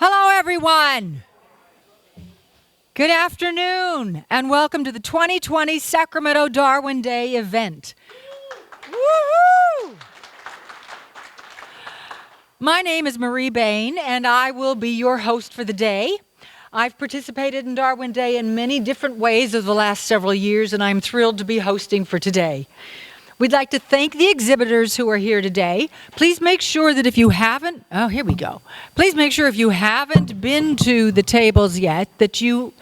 Hello, everyone. Good afternoon, and welcome to the 2020 Sacramento Darwin Day event. Woohoo! My name is Marie Bain, and I will be your host for the day. I've participated in Darwin Day in many different ways over the last several years, and I'm thrilled to be hosting for today. We'd like to thank the exhibitors who are here today. Please make sure that if you haven't, Please make sure if you haven't been to the tables yet, that you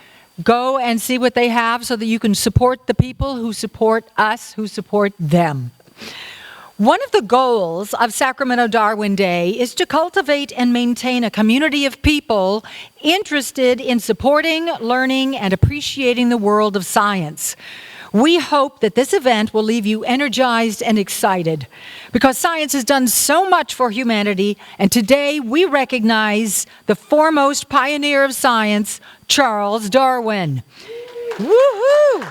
go and see what they have so that you can support the people who support us, who support them. One of the goals of Sacramento Darwin Day is to cultivate and maintain a community of people interested in supporting, learning, and appreciating the world of science. We hope that this event will leave you energized and excited because science has done so much for humanity, and today we recognize the foremost pioneer of science, Charles Darwin. Woohoo!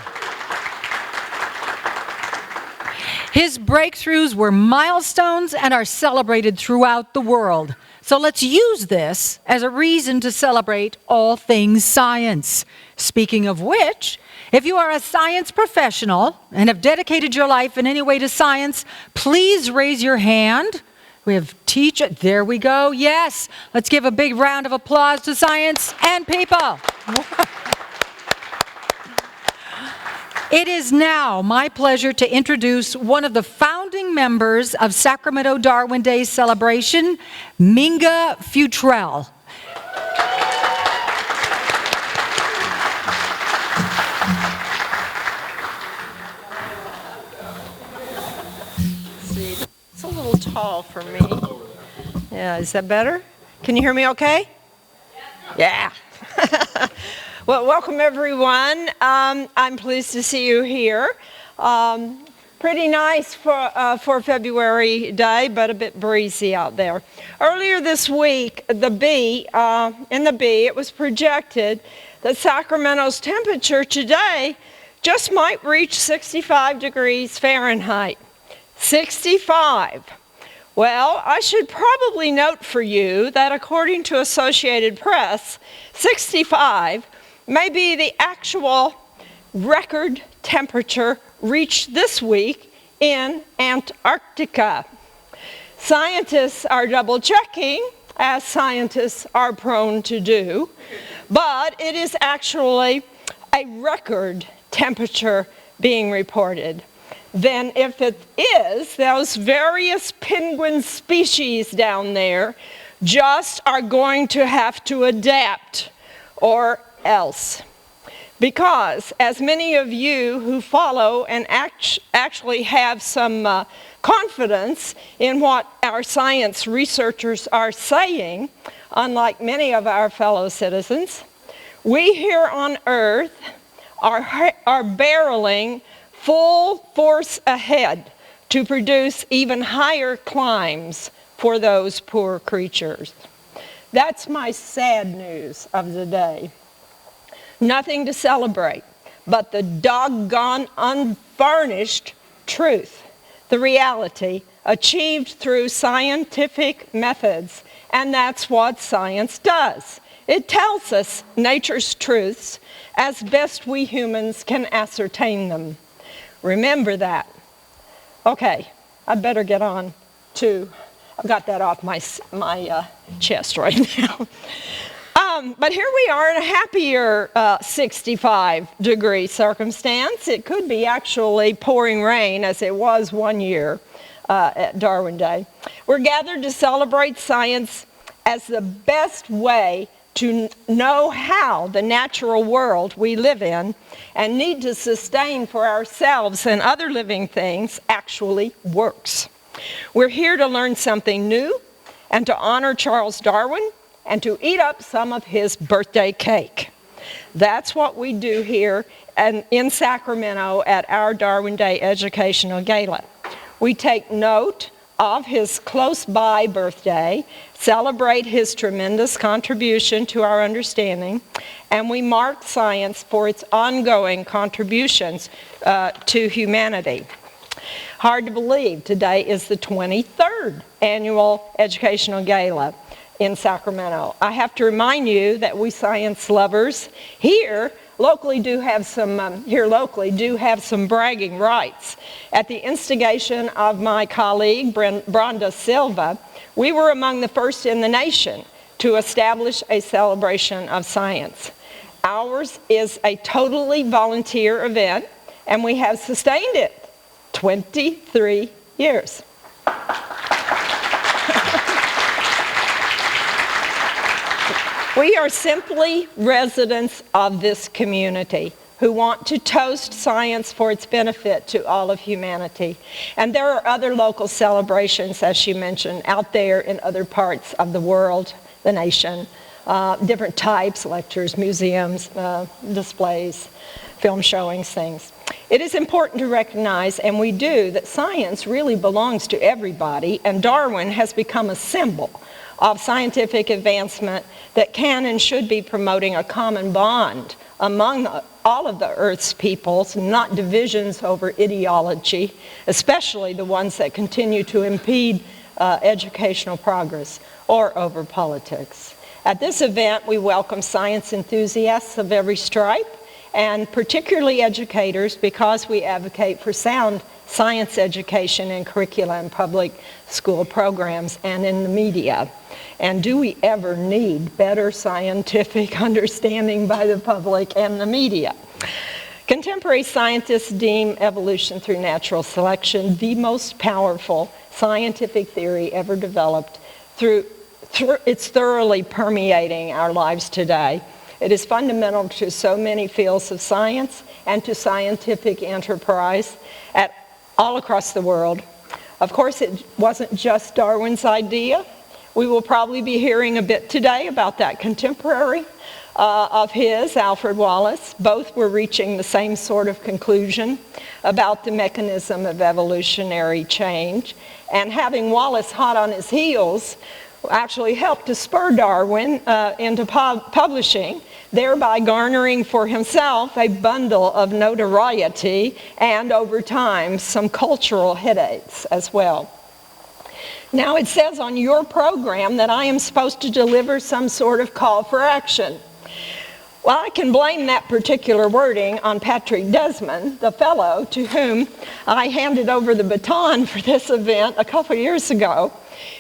His breakthroughs were milestones and are celebrated throughout the world. So let's use this as a reason to celebrate all things science. Speaking of which, if you are a science professional and have dedicated your life in any way to science, please raise your hand. We have teacher. There we go. Yes. Let's give a big round of applause to science and people. It is now my pleasure to introduce one of the founding members of Sacramento Darwin Day celebration, Minga Futrell. It's a little tall for me. Yeah, is that better? Can you hear me okay? Yeah. Well, welcome everyone. I'm pleased to see you here. Pretty nice for February day, but a bit breezy out there. Earlier this week, it was projected that Sacramento's temperature today just might reach 65 degrees Fahrenheit. 65. Well, I should probably note for you that according to Associated Press, 65 may be the actual record temperature reached this week in Antarctica. Scientists are double-checking, as scientists are prone to do, but it is actually a record temperature being reported. Then if it is, those various penguin species down there just are going to have to adapt or else. Because as many of you who follow and actually have some confidence in what our science researchers are saying, unlike many of our fellow citizens, we here on Earth are barreling full force ahead to produce even higher climbs for those poor creatures. That's my sad news of the day. Nothing to celebrate, but the doggone unvarnished truth, the reality achieved through scientific methods, and that's what science does. It tells us nature's truths as best we humans can ascertain them. Remember that. Okay, I better get on to, I've got that off my chest right now. But here we are in a happier 65-degree circumstance. It could be actually pouring rain, as it was one year at Darwin Day. We're gathered to celebrate science as the best way to know how the natural world we live in and need to sustain for ourselves and other living things actually works. We're here to learn something new and to honor Charles Darwin and to eat up some of his birthday cake. That's what we do here in Sacramento at our Darwin Day Educational Gala. We take note of his close-by birthday, celebrate his tremendous contribution to our understanding, and we mark science for its ongoing contributions to humanity. Hard to believe, today is the 23rd annual Educational Gala. in Sacramento. I have to remind you that we science lovers here locally do have some bragging rights. At the instigation of my colleague Brenda Silva, we were among the first in the nation to establish a celebration of science. Ours is a totally volunteer event, and we have sustained it 23 years. We are simply residents of this community who want to toast science for its benefit to all of humanity. And there are other local celebrations, as she mentioned, out there in other parts of the world, the nation, different types, lectures, museums, displays, film showings, things. It is important to recognize, and we do, that science really belongs to everybody, and Darwin has become a symbol of scientific advancement that can and should be promoting a common bond among all of the Earth's peoples, not divisions over ideology, especially the ones that continue to impede educational progress, or over politics. At this event, we welcome science enthusiasts of every stripe, and particularly educators, because we advocate for sound science education in curricula and public school programs and in the media. And do we ever need better scientific understanding by the public and the media? Contemporary scientists deem evolution through natural selection the most powerful scientific theory ever developed. It's thoroughly permeating our lives today. It is fundamental to so many fields of science and to scientific enterprise all across the world. Of course, it wasn't just Darwin's idea. We will probably be hearing a bit today about that contemporary of his, Alfred Wallace. Both were reaching the same sort of conclusion about the mechanism of evolutionary change. And having Wallace hot on his heels actually helped to spur Darwin into publishing, thereby garnering for himself a bundle of notoriety and, over time, some cultural headaches as well. Now, it says on your program that I am supposed to deliver some sort of call for action. Well, I can blame that particular wording on Patrick Desmond, the fellow to whom I handed over the baton for this event a couple years ago.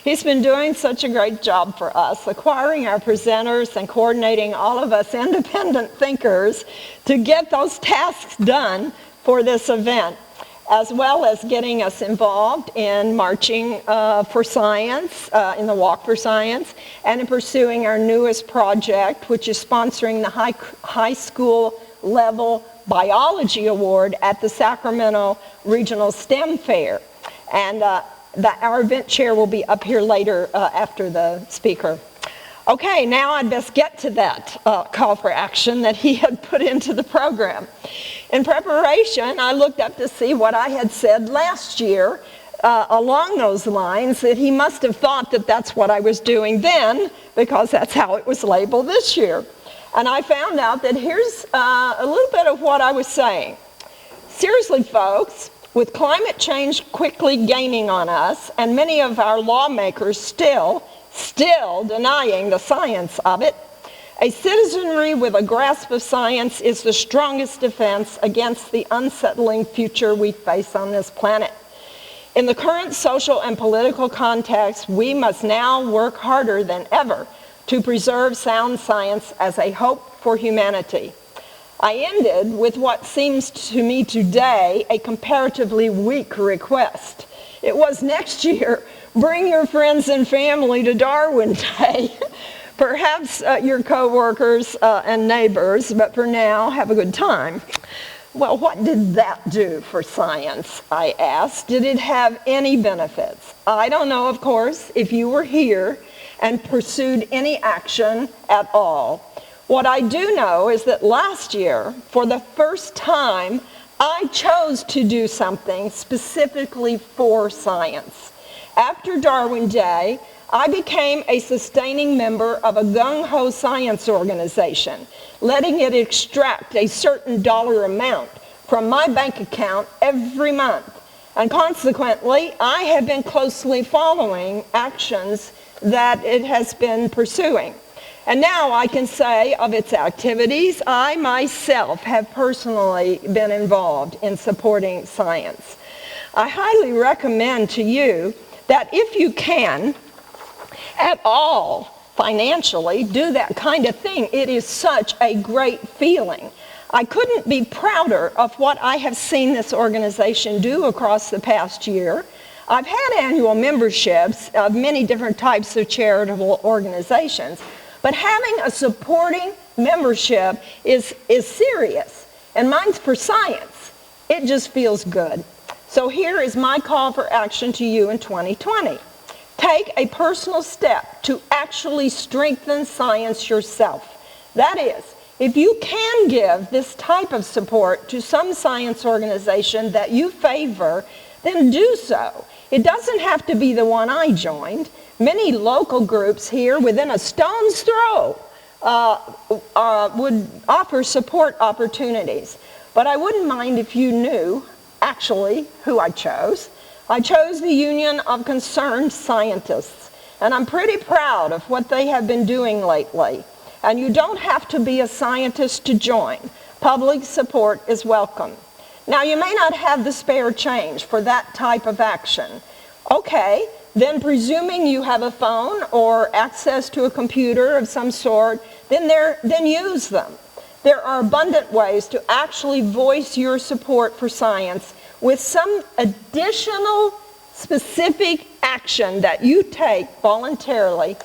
He's been doing such a great job for us, acquiring our presenters and coordinating all of us independent thinkers to get those tasks done for this event, as well as getting us involved in marching for science, in the Walk for Science, and in pursuing our newest project, which is sponsoring the high school level biology award at the Sacramento Regional STEM Fair. And our event chair will be up here later after the speaker. Okay, now I'd best get to that call for action that he had put into the program. In preparation, I looked up to see what I had said last year along those lines, that he must have thought that that's what I was doing then, because that's how it was labeled this year. And I found out that here's a little bit of what I was saying. Seriously, folks, with climate change quickly gaining on us, and many of our lawmakers still denying the science of it, a citizenry with a grasp of science is the strongest defense against the unsettling future we face on this planet. In the current social and political context, we must now work harder than ever to preserve sound science as a hope for humanity. I ended with what seems to me today a comparatively weak request. It was next year, bring your friends and family to Darwin Day. Perhaps your co-workers and neighbors, but for now, have a good time. Well, what did that do for science, I asked? Did it have any benefits? I don't know, of course, if you were here and pursued any action at all. What I do know is that last year, for the first time, I chose to do something specifically for science. After Darwin Day, I became a sustaining member of a gung-ho science organization, letting it extract a certain dollar amount from my bank account every month. And consequently, I have been closely following actions that it has been pursuing. And now I can say of its activities, I myself have personally been involved in supporting science. I highly recommend to you that if you can, at all, financially, do that kind of thing. It is such a great feeling. I couldn't be prouder of what I have seen this organization do across the past year. I've had annual memberships of many different types of charitable organizations, but having a supporting membership is serious, and mine's for science. It just feels good. So here is my call for action to you in 2020. Take a personal step to actually strengthen science yourself. That is, if you can give this type of support to some science organization that you favor, then do so. It doesn't have to be the one I joined. Many local groups here within a stone's throw would offer support opportunities. But I wouldn't mind if you knew actually who I chose. I chose the Union of Concerned Scientists, and I'm pretty proud of what they have been doing lately. And you don't have to be a scientist to join. Public support is welcome. Now, you may not have the spare change for that type of action. Okay, then presuming you have a phone or access to a computer of some sort, then use them. There are abundant ways to actually voice your support for science with some additional specific action that you take voluntarily,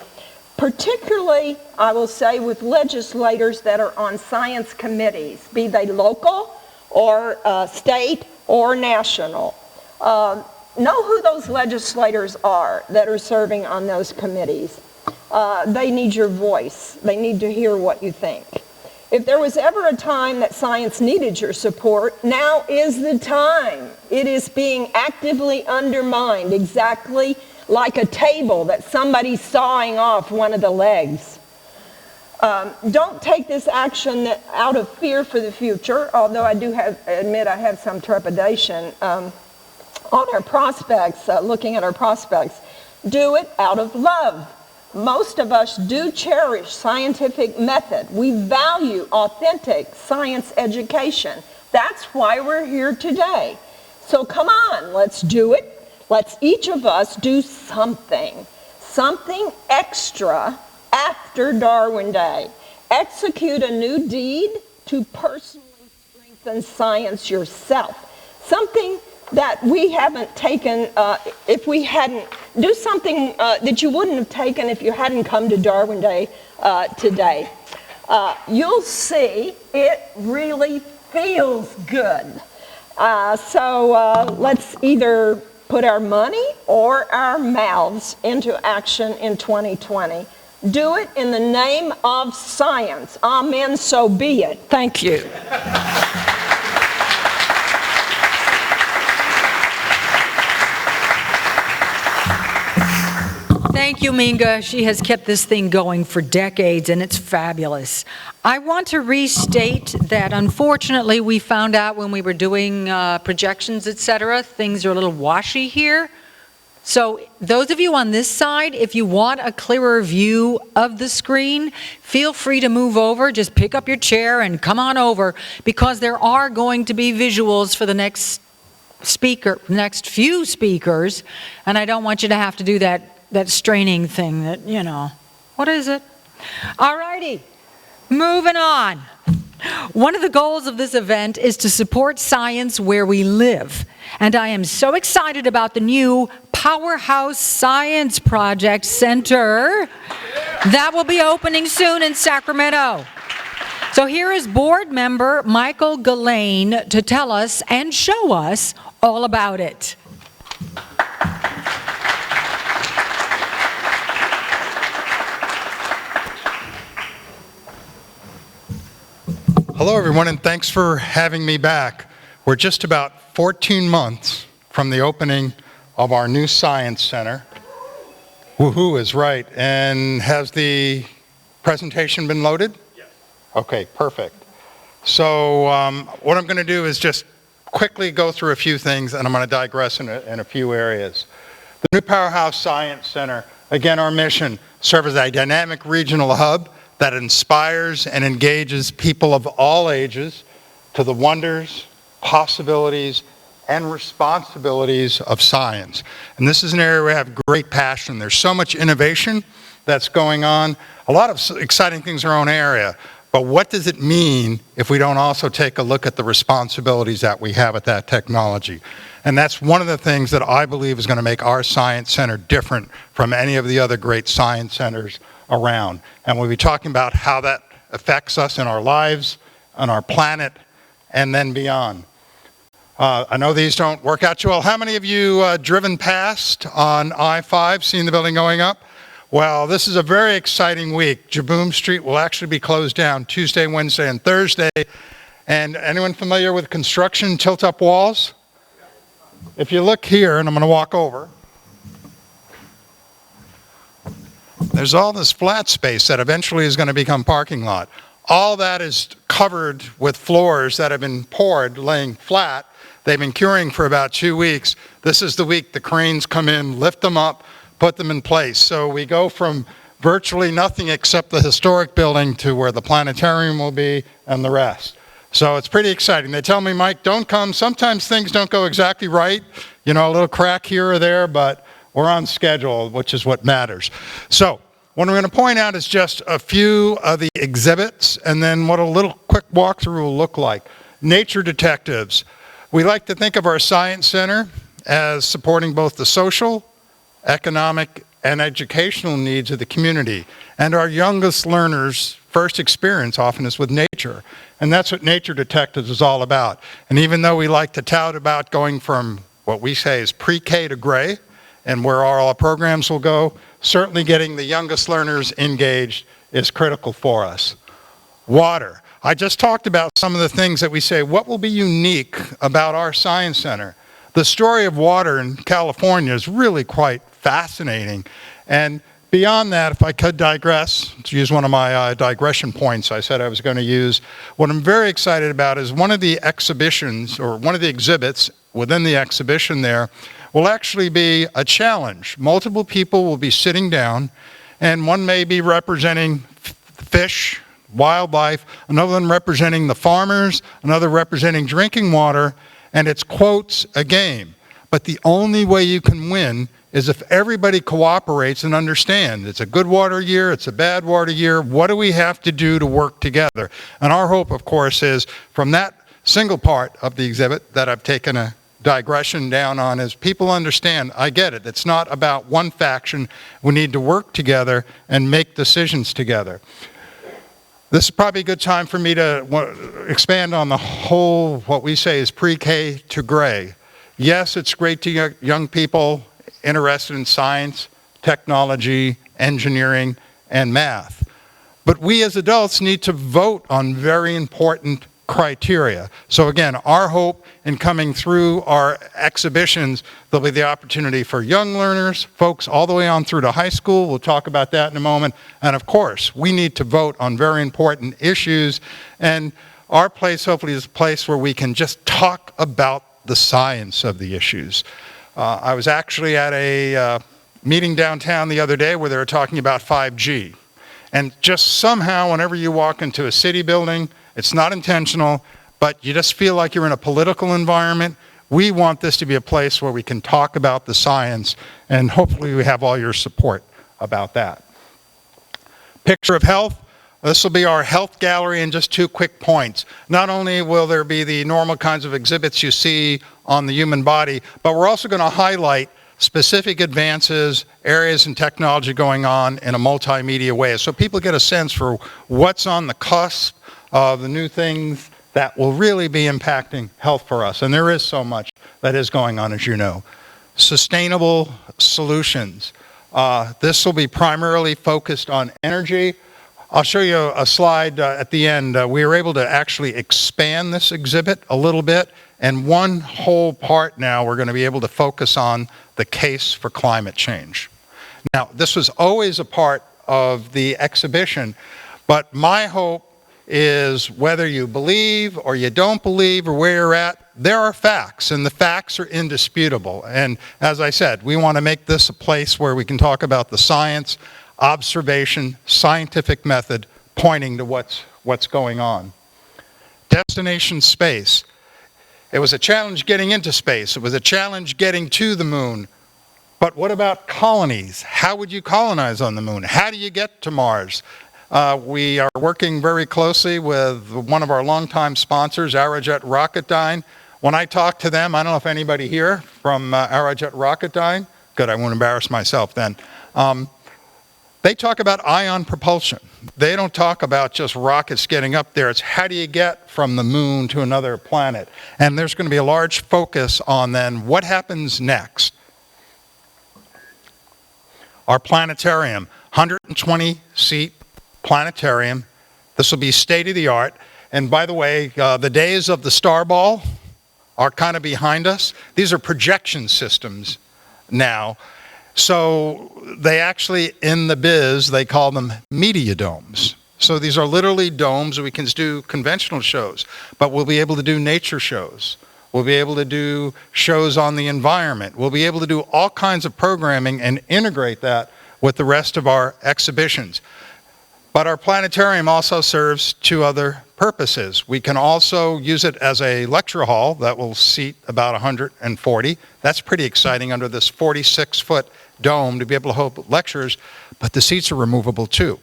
particularly, I will say, with legislators that are on science committees, be they local or state or national. Know who those legislators are that are serving on those committees. They need your voice. They need to hear what you think. If there was ever a time that science needed your support, now is the time. It is being actively undermined, exactly like a table that somebody's sawing off one of the legs. Don't take this action out of fear for the future, although I do admit I have some trepidation on our prospects, looking at our prospects. Do it out of love. Most of us do cherish scientific method. We value authentic science education. That's why we're here today. So come on, let's do it. Let's each of us do something extra after Darwin Day. Execute a new deed to personally strengthen science yourself. Something that we haven't taken if we hadn't, do something that you wouldn't have taken if you hadn't come to Darwin Day today. You'll see it really feels good. So let's either put our money or our mouths into action in 2020. Do it in the name of science. Amen, so be it. Thank you. Thank you, Minga. She has kept this thing going for decades, and it's fabulous. I want to restate that, unfortunately, we found out when we were doing projections, etc., things are a little washy here. So those of you on this side, if you want a clearer view of the screen, feel free to move over. Just pick up your chair and come on over, because there are going to be visuals for the next few speakers, and I don't want you to have to do that straining thing that, you know, what is it? All righty, moving on. One of the goals of this event is to support science where we live. And I am so excited about the new Powerhouse Science Project Center that will be opening soon in Sacramento. So here is board member Michael Gillane to tell us and show us all about it. Hello, everyone, and thanks for having me back. We're just about 14 months from the opening of our new Science Center. Woohoo is right. And has the presentation been loaded? Yes. Okay, perfect. So what I'm going to do is just quickly go through a few things, and I'm going to digress in a few areas. The new Powerhouse Science Center Again, our mission, serve as a dynamic regional hub that inspires and engages people of all ages to the wonders, possibilities, and responsibilities of science. And this is an area where we have great passion. There's so much innovation that's going on, a lot of exciting things in our own area. But what does it mean if we don't also take a look at the responsibilities that we have at that technology? And that's one of the things that I believe is going to make our science center different from any of the other great science centers around. And we'll be talking about how that affects us in our lives, on our planet, and then beyond. I know these don't work out too well. How many of you driven past on I-5, seen the building going up? Well, this is a very exciting week. Jaboom Street will actually be closed down Tuesday, Wednesday, and Thursday. And anyone familiar with construction tilt-up walls? If you look here, and I'm going to walk over, there's all this flat space that eventually is going to become parking lot. All that is covered with floors that have been poured, laying flat. They've been curing for about 2 weeks. This is the week the cranes come in, lift them up, put them in place. So we go from virtually nothing except the historic building to where the planetarium will be and the rest. So it's pretty exciting. They tell me, Mike, don't come. Sometimes things don't go exactly right. You know, a little crack here or there, but we're on schedule, which is what matters. So what I'm going to point out is just a few of the exhibits and then what a little quick walkthrough will look like. Nature detectives. We like to think of our science center as supporting both the social, economic, and educational needs of the community. And our youngest learners' first experience often is with nature. And that's what Nature Detectives is all about. And even though we like to tout about going from what we say is pre-K to gray, and where all our programs will go, certainly getting the youngest learners engaged is critical for us. Water. I just talked about some of the things that we say, what will be unique about our science center? The story of water in California is really quite fascinating. And beyond that, if I could digress, to use one of my digression points I said I was going to use, what I'm very excited about is one of the exhibitions, or one of the exhibits within the exhibition there, will actually be a challenge. Multiple people will be sitting down, and one may be representing fish, wildlife, another one representing the farmers, another representing drinking water, and it's quotes a game. But the only way you can win is if everybody cooperates and understands. It's a good water year, it's a bad water year. What do we have to do to work together? And our hope, of course, is from that single part of the exhibit that I've taken a digression down on is people understand, I get it, it's not about one faction. We need to work together and make decisions together. This is probably a good time for me to expand on the whole, what we say is pre-K to gray. Yes, it's great to young people interested in science, technology, engineering, and math. But we as adults need to vote on very important criteria. So again, our hope in coming through our exhibitions, there'll be the opportunity for young learners, folks all the way on through to high school. We'll talk about that in a moment. And of course, we need to vote on very important issues. And our place hopefully is a place where we can just talk about the science of the issues. I was actually at a meeting downtown the other day where they were talking about 5G. And just somehow, whenever you walk into a city building, it's not intentional, but you just feel like you're in a political environment. We want this to be a place where we can talk about the science, and hopefully we have all your support about that. Picture of health. This will be our health gallery in just 2 quick points. Not only will there be the normal kinds of exhibits you see on the human body, but we're also going to highlight specific advances, areas in technology going on in a multimedia way, so people get a sense for what's on the cusp of the new things that will really be impacting health for us. And there is so much that is going on, as you know. Sustainable solutions. This will be primarily focused on energy. I'll show you a slide at the end. We were able to actually expand this exhibit a little bit, and one whole part now we're going to be able to focus on the case for climate change. Now, this was always a part of the exhibition, but my hope is whether you believe or you don't believe or where you're at, there are facts, and the facts are indisputable. And as I said, we want to make this a place where we can talk about the science, observation, scientific method pointing to what's going on. Destination space. It was a challenge getting into space. It was a challenge getting to the moon. But what about colonies? How would you colonize on the moon? How do you get to Mars? We are working very closely with one of our longtime sponsors, Aerojet Rocketdyne. When I talk to them, I don't know if anybody here from Aerojet Rocketdyne. Good, I won't embarrass myself then. They talk about ion propulsion. They don't talk about just rockets getting up there. It's how do you get from the moon to another planet? And there's going to be a large focus on then what happens next. Our planetarium, 120-seat planetarium. This will be state-of-the-art. And by the way, the days of the star ball are kind of behind us. These are projection systems now. So they actually, in the biz, they call them media domes. So these are literally domes. We can do conventional shows, but we'll be able to do nature shows. We'll be able to do shows on the environment. We'll be able to do all kinds of programming and integrate that with the rest of our exhibitions. But our planetarium also serves two other purposes. We can also use it as a lecture hall that will seat about 140. That's pretty exciting under this 46-foot dome to be able to hold lectures, but the seats are removable too.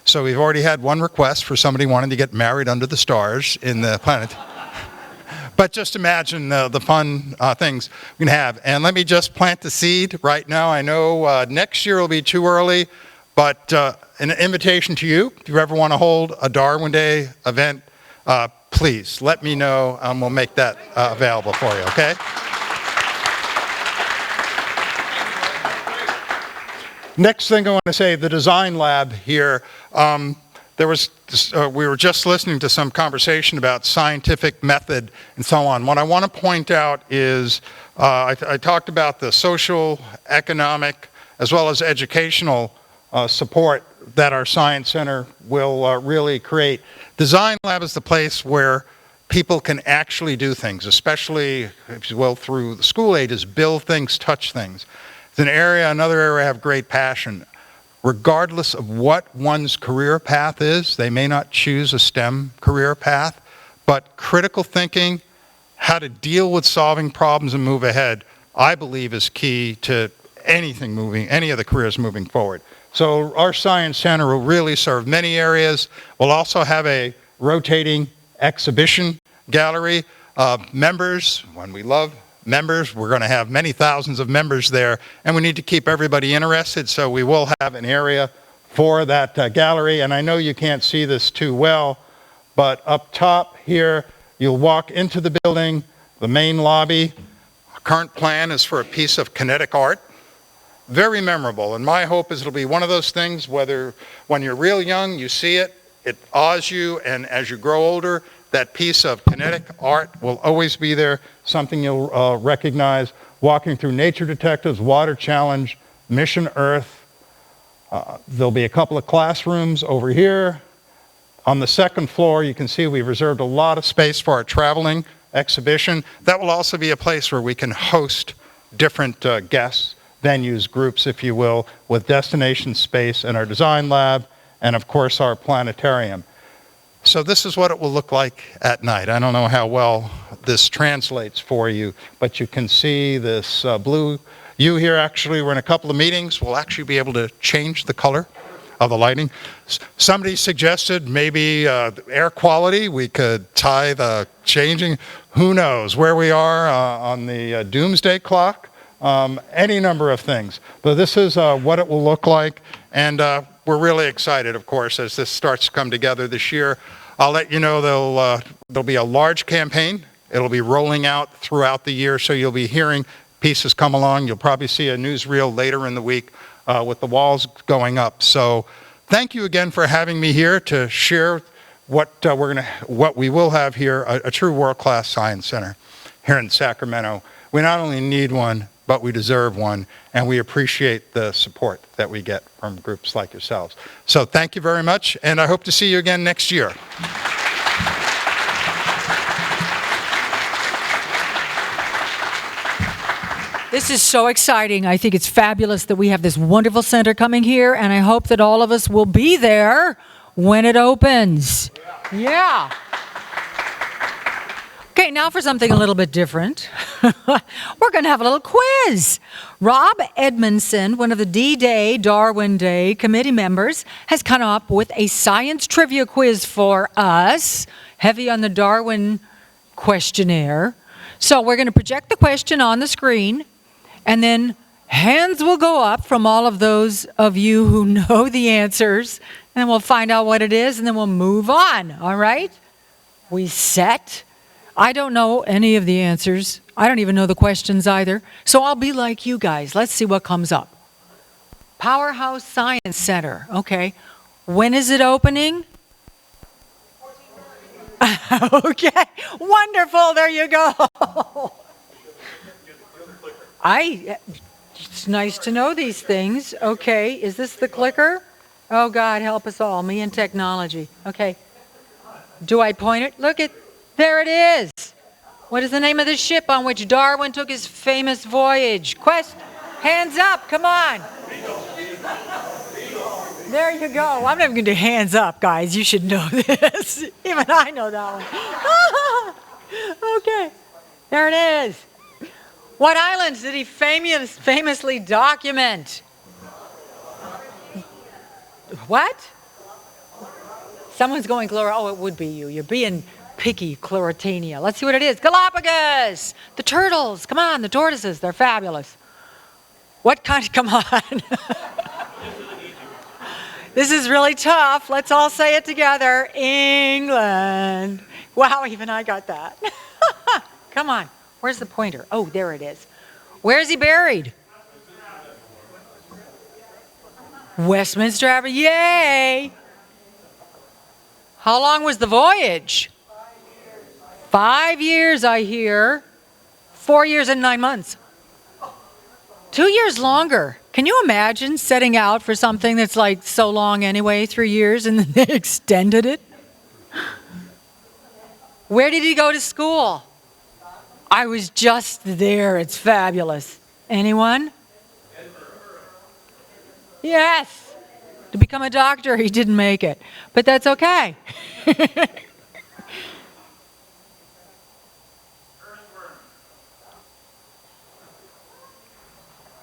So we've already had one request for somebody wanting to get married under the stars in the planet. But just imagine the fun things we can have. And let me just plant the seed right now. I know next year will be too early, but an invitation to you, if you ever want to hold a Darwin Day event, please let me know and we'll make that available for you, okay? Next thing I want to say, the design lab here. We were just listening to some conversation about scientific method and so on. What I want to point out is I talked about the social, economic, as well as educational support that our Science Center will really create. Design Lab is the place where people can actually do things, especially, if you will, through the school ages, build things, touch things. It's another area I have great passion. Regardless of what one's career path is, they may not choose a STEM career path, but critical thinking, how to deal with solving problems and move ahead, I believe is key to any of the careers moving forward. So our Science Center will really serve many areas. We'll also have a rotating exhibition gallery. Members, when we love members, we're going to have many thousands of members there, and we need to keep everybody interested, so we will have an area for that gallery. And I know you can't see this too well, but up top here, you'll walk into the building, the main lobby. Our current plan is for a piece of kinetic art. Very memorable, and my hope is it'll be one of those things, whether when you're real young, you see it, it awes you, and as you grow older, that piece of kinetic art will always be there, something you'll recognize. Walking through Nature Detectives, Water Challenge, Mission Earth. There'll be a couple of classrooms over here. On the second floor, you can see we've reserved a lot of space for our traveling exhibition. That will also be a place where we can host different guests, venues, groups, if you will, with destination space and our design lab, and of course our planetarium. So this is what it will look like at night. I don't know how well this translates for you, but you can see this blue. You here, actually, we're in a couple of meetings. We'll actually be able to change the color of the lighting. Somebody suggested maybe air quality. We could tie the changing, who knows, where we are on the doomsday clock. Any number of things. But this is what it will look like, and we're really excited, of course, as this starts to come together this year. I'll let you know there'll be a large campaign. It'll be rolling out throughout the year, so you'll be hearing pieces come along. You'll probably see a newsreel later in the week with the walls going up. So thank you again for having me here to share what we will have here, a true world-class science center here in Sacramento. We not only need one, but we deserve one, and we appreciate the support that we get from groups like yourselves. So thank you very much, and I hope to see you again next year. This is so exciting. I think it's fabulous that we have this wonderful center coming here, and I hope that all of us will be there when it opens. Yeah. Okay, now for something a little bit different. We're going to have a little quiz. Rob Edmondson, one of the D-Day, Darwin Day committee members, has come up with a science trivia quiz for us, heavy on the Darwin questionnaire. So we're going to project the question on the screen, and then hands will go up from all of those of you who know the answers, and we'll find out what it is, and then we'll move on, all right? We set. I don't know any of the answers. I don't even know the questions either. So I'll be like you guys. Let's see what comes up. Powerhouse Science Center. Okay. When is it opening? Okay. Wonderful. There you go. It's nice to know these things. Okay. Is this the clicker? Oh, God, help us all. Me and technology. Okay. Do I point it? Look at. There it is. What is the name of the ship on which Darwin took his famous voyage? Hands up, come on. There you go. I'm never going to do hands up, guys. You should know this. Even I know that one. Okay, there it is. What islands did he famously document? What? Someone's going, Clara. Oh, it would be you. You're being picky, Claritania. Let's see what it is. Galapagos! The turtles. Come on, the tortoises. They're fabulous. What kind? Come on. This is really tough. Let's all say it together. England. Wow, even I got that. Come on. Where's the pointer? Oh, there it is. Where is he buried? Westminster Abbey. Yay! How long was the voyage? 5 years, I hear. 4 years and 9 months. 2 years longer. Can you imagine setting out for something that's like so long anyway, 3 years, and then they extended it? Where did he go to school? I was just there. It's fabulous. Anyone? Yes. To become a doctor, he didn't make it. But that's okay.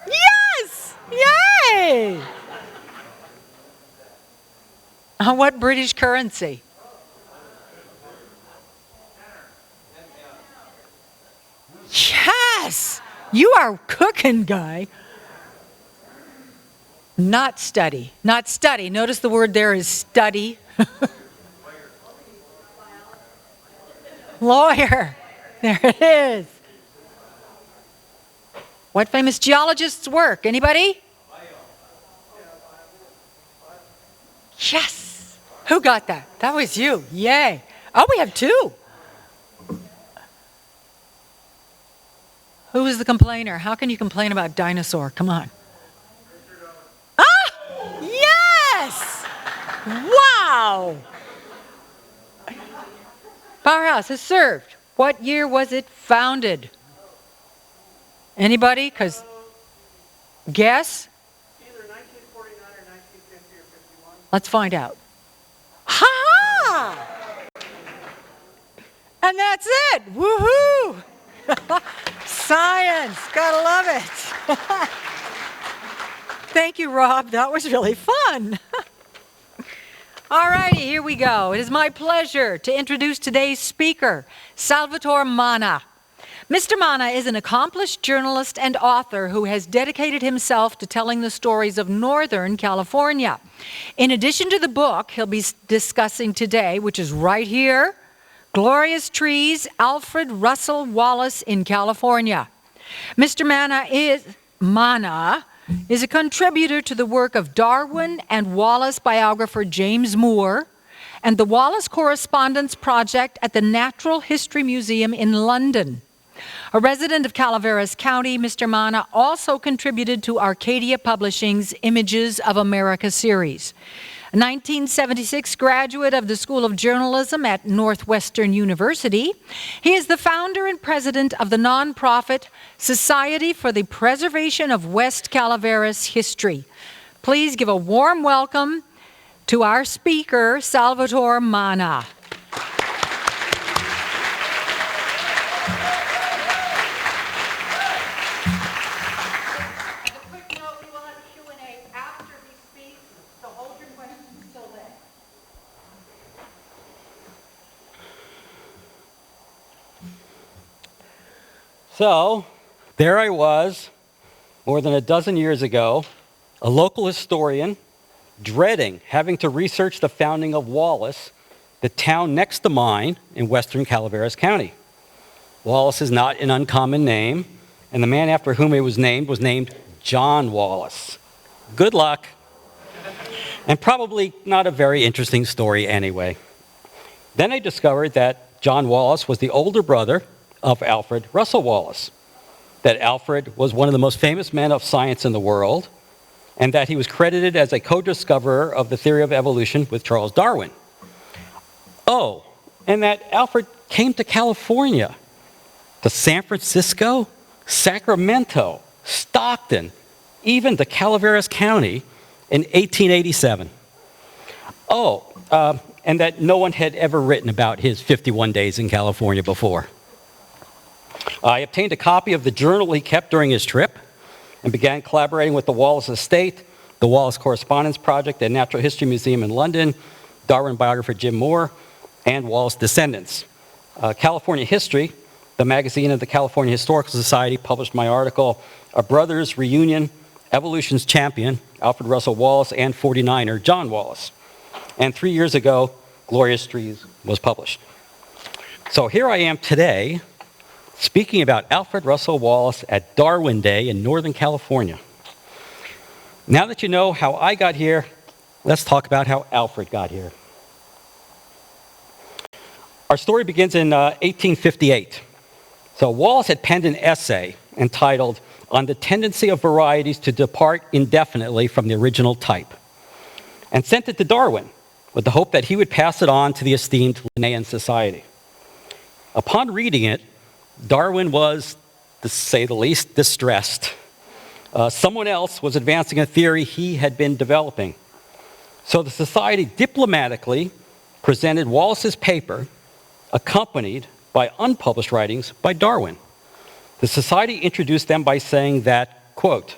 Yes! Yay! What British currency? Yes! You are cooking, guy. Not study. Not study. Notice the word there is study. Lawyer. There it is. What famous geologist's work? Anybody? Yes. Who got that? That was you. Yay. Oh, we have two. Who was the complainer? How can you complain about dinosaur? Come on. Ah! Yes! Wow! Powerhouse has served. What year was it founded? Anybody? Because guess? Either 1949 or 1950 or 51. Let's find out. Ha-ha! And that's it. Woohoo! Science. Gotta love it. Thank you, Rob. That was really fun. All righty, here we go. It is my pleasure to introduce today's speaker, Sal Manna. Mr. Manna is an accomplished journalist and author who has dedicated himself to telling the stories of Northern California. In addition to the book he'll be discussing today, which is right here, Glorious Trees, Alfred Russel Wallace in California. Mr. Manna is a contributor to the work of Darwin and Wallace biographer James Muir and the Wallace Correspondence Project at the Natural History Museum in London. A resident of Calaveras County, Mr. Manna also contributed to Arcadia Publishing's Images of America series. A 1976 graduate of the School of Journalism at Northwestern University, he is the founder and president of the nonprofit Society for the Preservation of West Calaveras History. Please give a warm welcome to our speaker, Sal Manna. So, there I was, more than a dozen years ago, a local historian, dreading having to research the founding of Wallace, the town next to mine in western Calaveras County. Wallace is not an uncommon name, and the man after whom it was named John Wallace. Good luck. And probably not a very interesting story anyway. Then I discovered that John Wallace was the older brother of Alfred Russel Wallace, that Alfred was one of the most famous men of science in the world, and that he was credited as a co-discoverer of the theory of evolution with Charles Darwin. Oh, and that Alfred came to California, to San Francisco, Sacramento, Stockton, even to Calaveras County in 1887. And that no one had ever written about his 51 days in California before. I obtained a copy of the journal he kept during his trip and began collaborating with the Wallace Estate, the Wallace Correspondence Project at Natural History Museum in London, Darwin biographer Jim Muir, and Wallace descendants. California History, the magazine of the California Historical Society, published my article, A Brothers Reunion, Evolution's Champion, Alfred Russel Wallace, and 49er John Wallace. And 3 years ago, Glorious Trees was published. So here I am today, speaking about Alfred Russel Wallace at Darwin Day in Northern California. Now that you know how I got here, let's talk about how Alfred got here. Our story begins in 1858. So Wallace had penned an essay entitled On the Tendency of Varieties to Depart Indefinitely from the Original Type, and sent it to Darwin with the hope that he would pass it on to the esteemed Linnaean Society. Upon reading it, Darwin was, to say the least, distressed. Someone else was advancing a theory he had been developing. So the Society diplomatically presented Wallace's paper, accompanied by unpublished writings by Darwin. The Society introduced them by saying that, quote,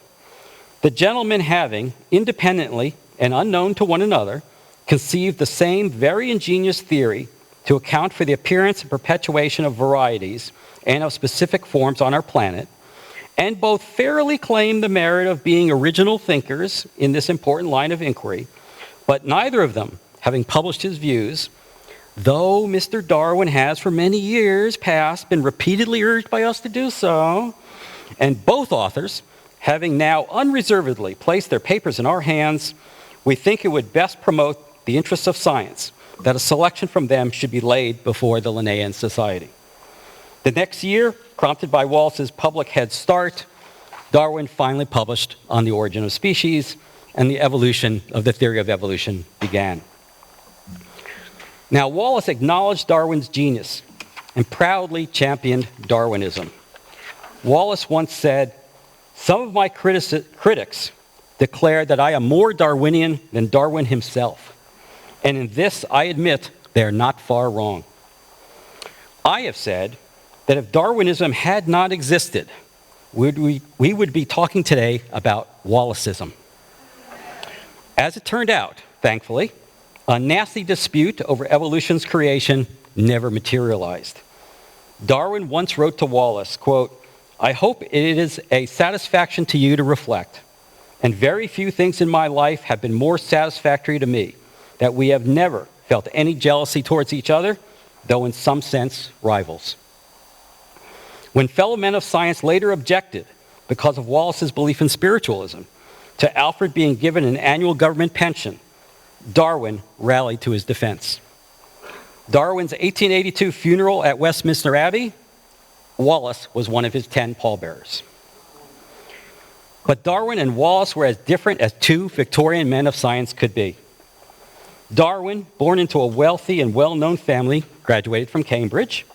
the gentlemen having, independently and unknown to one another, conceived the same very ingenious theory to account for the appearance and perpetuation of varieties and of specific forms on our planet, and both fairly claim the merit of being original thinkers in this important line of inquiry, but neither of them having published his views, though Mr. Darwin has for many years past been repeatedly urged by us to do so, and both authors having now unreservedly placed their papers in our hands, we think it would best promote the interests of science that a selection from them should be laid before the Linnaean Society. The next year, prompted by Wallace's public head start, Darwin finally published On the Origin of Species, and the evolution of the theory of evolution began. Now, Wallace acknowledged Darwin's genius and proudly championed Darwinism. Wallace once said, some of my critics declare that I am more Darwinian than Darwin himself. And in this, I admit they are not far wrong. I have said that if Darwinism had not existed, we would be talking today about Wallaceism. As it turned out, thankfully, a nasty dispute over evolution's creation never materialized. Darwin once wrote to Wallace, quote, I hope it is a satisfaction to you to reflect, and very few things in my life have been more satisfactory to me, that we have never felt any jealousy towards each other, though in some sense rivals. When fellow men of science later objected, because of Wallace's belief in spiritualism, to Alfred being given an annual government pension, Darwin rallied to his defense. Darwin's 1882 funeral at Westminster Abbey, Wallace was one of his 10 pallbearers. But Darwin and Wallace were as different as two Victorian men of science could be. Darwin, born into a wealthy and well-known family, graduated from Cambridge.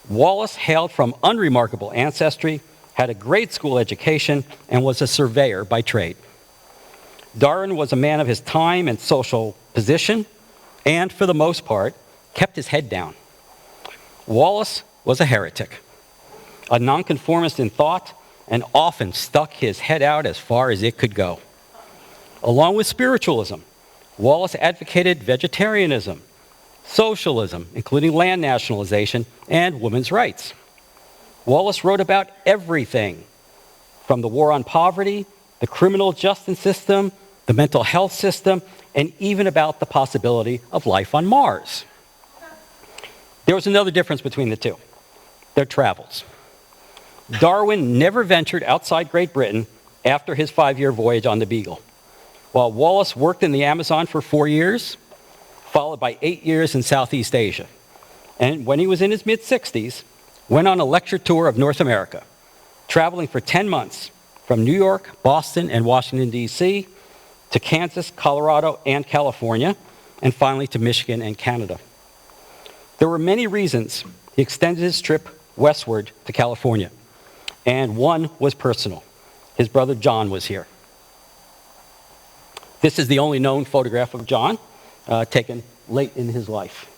Wallace hailed from unremarkable ancestry, had a grade school education, and was a surveyor by trade. Darwin was a man of his time and social position, and for the most part, kept his head down. Wallace was a heretic, a nonconformist in thought, and often stuck his head out as far as it could go. Along with spiritualism, Wallace advocated vegetarianism, socialism, including land nationalization, and women's rights. Wallace wrote about everything from the war on poverty, the criminal justice system, the mental health system, and even about the possibility of life on Mars. There was another difference between the two: their travels. Darwin never ventured outside Great Britain after his 5-year voyage on the Beagle, while Wallace worked in the Amazon for 4 years, followed by 8 years in Southeast Asia. And when he was in his mid-60s, went on a lecture tour of North America, traveling for 10 months from New York, Boston, and Washington, D.C., to Kansas, Colorado, and California, and finally to Michigan and Canada. There were many reasons he extended his trip westward to California, and one was personal. His brother John was here. This is the only known photograph of John, taken late in his life.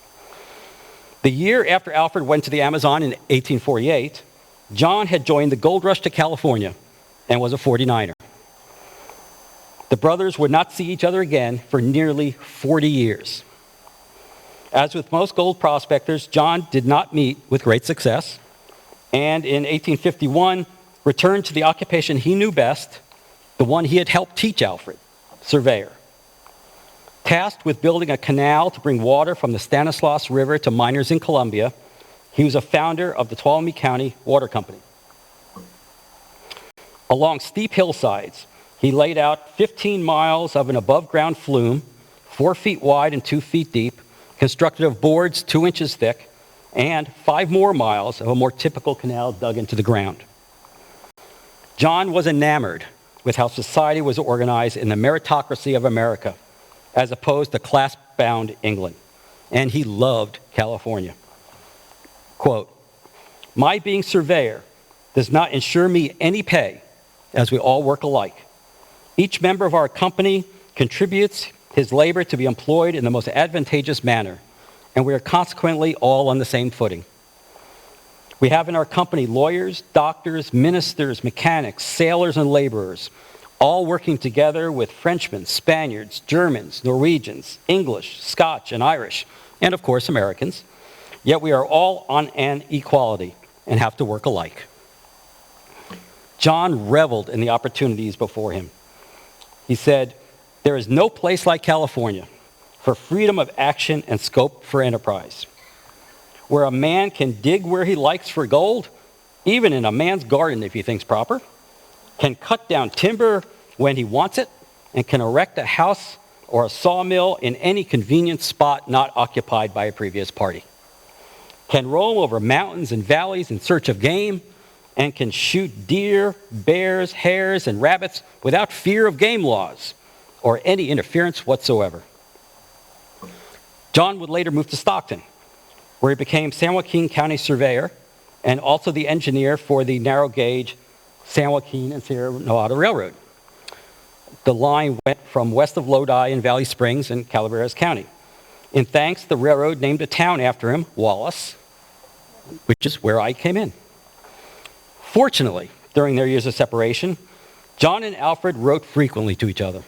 The year after Alfred went to the Amazon in 1848, John had joined the gold rush to California and was a 49er. The brothers would not see each other again for nearly 40 years. As with most gold prospectors, John did not meet with great success, and in 1851 returned to the occupation he knew best, the one he had helped teach Alfred, surveyor. Tasked with building a canal to bring water from the Stanislaus River to miners in Columbia, he was a founder of the Tuolumne County Water Company. Along steep hillsides, he laid out 15 miles of an above-ground flume, 4 feet wide and 2 feet deep, constructed of boards 2 inches thick, and 5 more miles of a more typical canal dug into the ground. John was enamored with how society was organized in the meritocracy of America, as opposed to class-bound England, and he loved California. Quote, "My being surveyor does not ensure me any pay, as we all work alike. Each member of our company contributes his labor to be employed in the most advantageous manner, and we are consequently all on the same footing. We have in our company lawyers, doctors, ministers, mechanics, sailors, and laborers, all working together with Frenchmen, Spaniards, Germans, Norwegians, English, Scotch, and Irish, and of course Americans. Yet we are all on an equality and have to work alike." John reveled in the opportunities before him. He said, "There is no place like California for freedom of action and scope for enterprise, where a man can dig where he likes for gold, even in a man's garden if he thinks proper, can cut down timber when he wants it, and can erect a house or a sawmill in any convenient spot not occupied by a previous party, can roam over mountains and valleys in search of game, and can shoot deer, bears, hares, and rabbits without fear of game laws or any interference whatsoever." John would later move to Stockton, where he became San Joaquin County surveyor and also the engineer for the narrow gauge San Joaquin and Sierra Nevada Railroad. The line went from west of Lodi in Valley Springs in Calaveras County. In thanks, the railroad named a town after him, Wallace, which is where I came in. Fortunately, during their years of separation, John and Alfred wrote frequently to each other.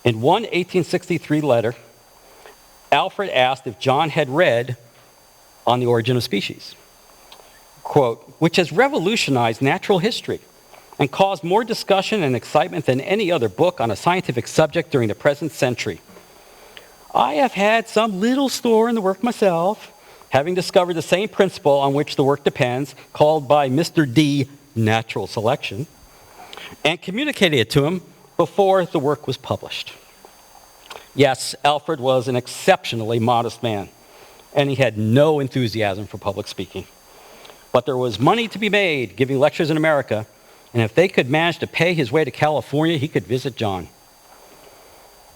In one 1863 letter, Alfred asked if John had read On the Origin of Species, quote, "which has revolutionized natural history and caused more discussion and excitement than any other book on a scientific subject during the present century. I have had some little store in the work myself, having discovered the same principle on which the work depends, called by Mr. D natural selection, and communicated it to him before the work was published." Yes, Alfred was an exceptionally modest man, and he had no enthusiasm for public speaking. But there was money to be made giving lectures in America, and if they could manage to pay his way to California, he could visit John.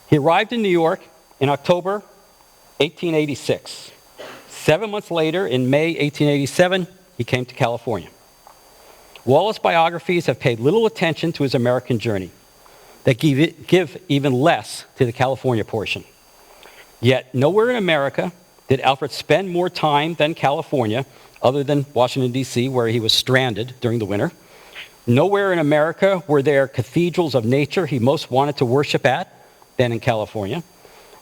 He arrived in New York in October 1886. 7 months later, in May 1887, he came to California. Wallace biographies have paid little attention to his American journey. They give even less to the California portion. Yet nowhere in America did Alfred spend more time than California, other than Washington, D.C., where he was stranded during the winter. Nowhere in America were there cathedrals of nature he most wanted to worship at than in California.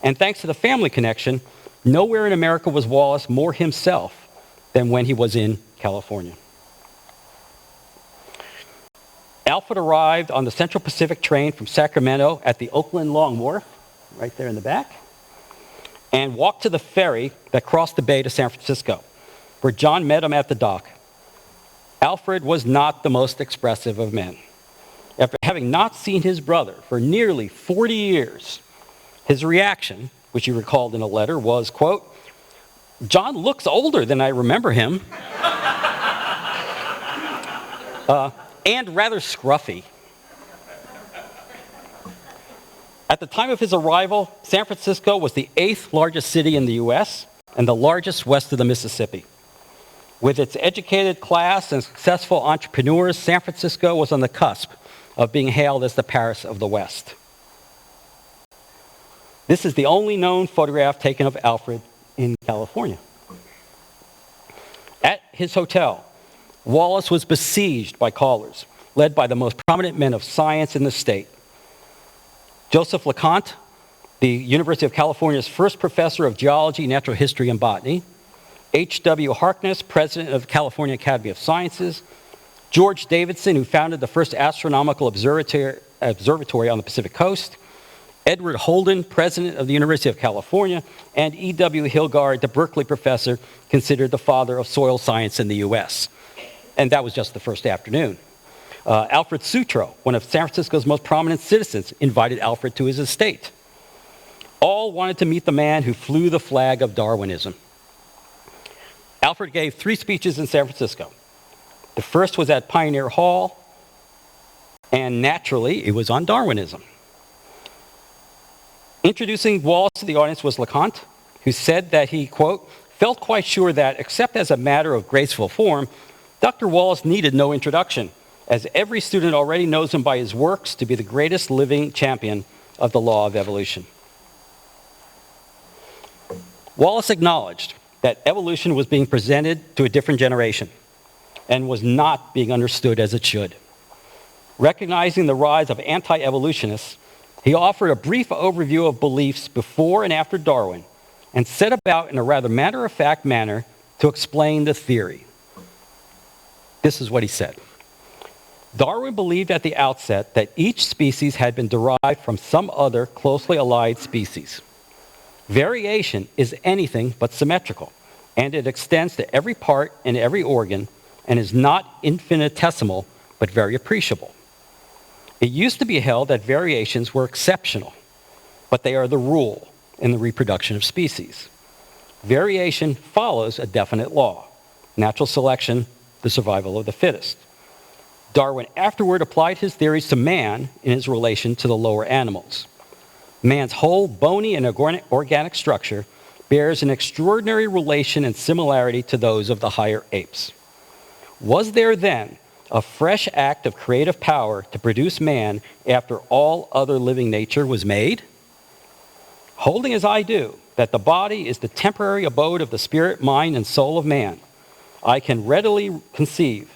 And thanks to the family connection, nowhere in America was Wallace more himself than when he was in California. Alfred arrived on the Central Pacific train from Sacramento at the Oakland Long Wharf, right there in the back, and walked to the ferry that crossed the bay to San Francisco, where John met him at the dock. Alfred was not the most expressive of men. After having not seen his brother for nearly 40 years, his reaction, which he recalled in a letter, was, quote, "John looks older than I remember him." And rather scruffy. At the time of his arrival, San Francisco was the 8th largest city in the U.S. and the largest west of the Mississippi. With its educated class and successful entrepreneurs, San Francisco was on the cusp of being hailed as the Paris of the West. This is the only known photograph taken of Alfred in California. At his hotel, Wallace was besieged by callers, led by the most prominent men of science in the state. Joseph LeConte, the University of California's first professor of geology, natural history, and botany. H.W. Harkness, president of the California Academy of Sciences. George Davidson, who founded the first astronomical observatory on the Pacific Coast. Edward Holden, president of the University of California. And E.W. Hilgard, the Berkeley professor, considered the father of soil science in the U.S. And that was just the first afternoon. Alfred Sutro, one of San Francisco's most prominent citizens, invited Alfred to his estate. All wanted to meet the man who flew the flag of Darwinism. Alfred gave 3 speeches in San Francisco. The first was at Pioneer Hall, and naturally, it was on Darwinism. Introducing Wallace to the audience was LeConte, who said that he, quote, felt quite sure that, except as a matter of graceful form, Dr. Wallace needed no introduction, as every student already knows him by his works to be the greatest living champion of the law of evolution. Wallace acknowledged that evolution was being presented to a different generation and was not being understood as it should. Recognizing the rise of anti-evolutionists, he offered a brief overview of beliefs before and after Darwin and set about in a rather matter-of-fact manner to explain the theory. This is what he said. Darwin believed at the outset that each species had been derived from some other closely allied species. Variation is anything but symmetrical, and it extends to every part and every organ and is not infinitesimal, but very appreciable. It used to be held that variations were exceptional, but they are the rule in the reproduction of species. Variation follows a definite law, natural selection, the survival of the fittest. Darwin afterward applied his theories to man in his relation to the lower animals. Man's whole bony and organic structure bears an extraordinary relation and similarity to those of the higher apes. Was there then a fresh act of creative power to produce man after all other living nature was made? Holding as I do that the body is the temporary abode of the spirit, mind, and soul of man, I can readily conceive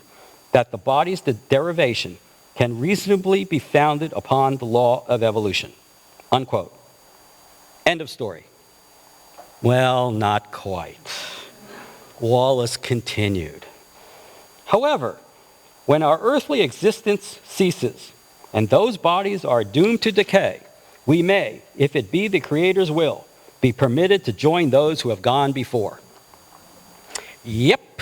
that the body's derivation can reasonably be founded upon the law of evolution. Unquote. End of story. Well, not quite. Wallace continued. However, when our earthly existence ceases and those bodies are doomed to decay, we may, if it be the Creator's will, be permitted to join those who have gone before. Yep.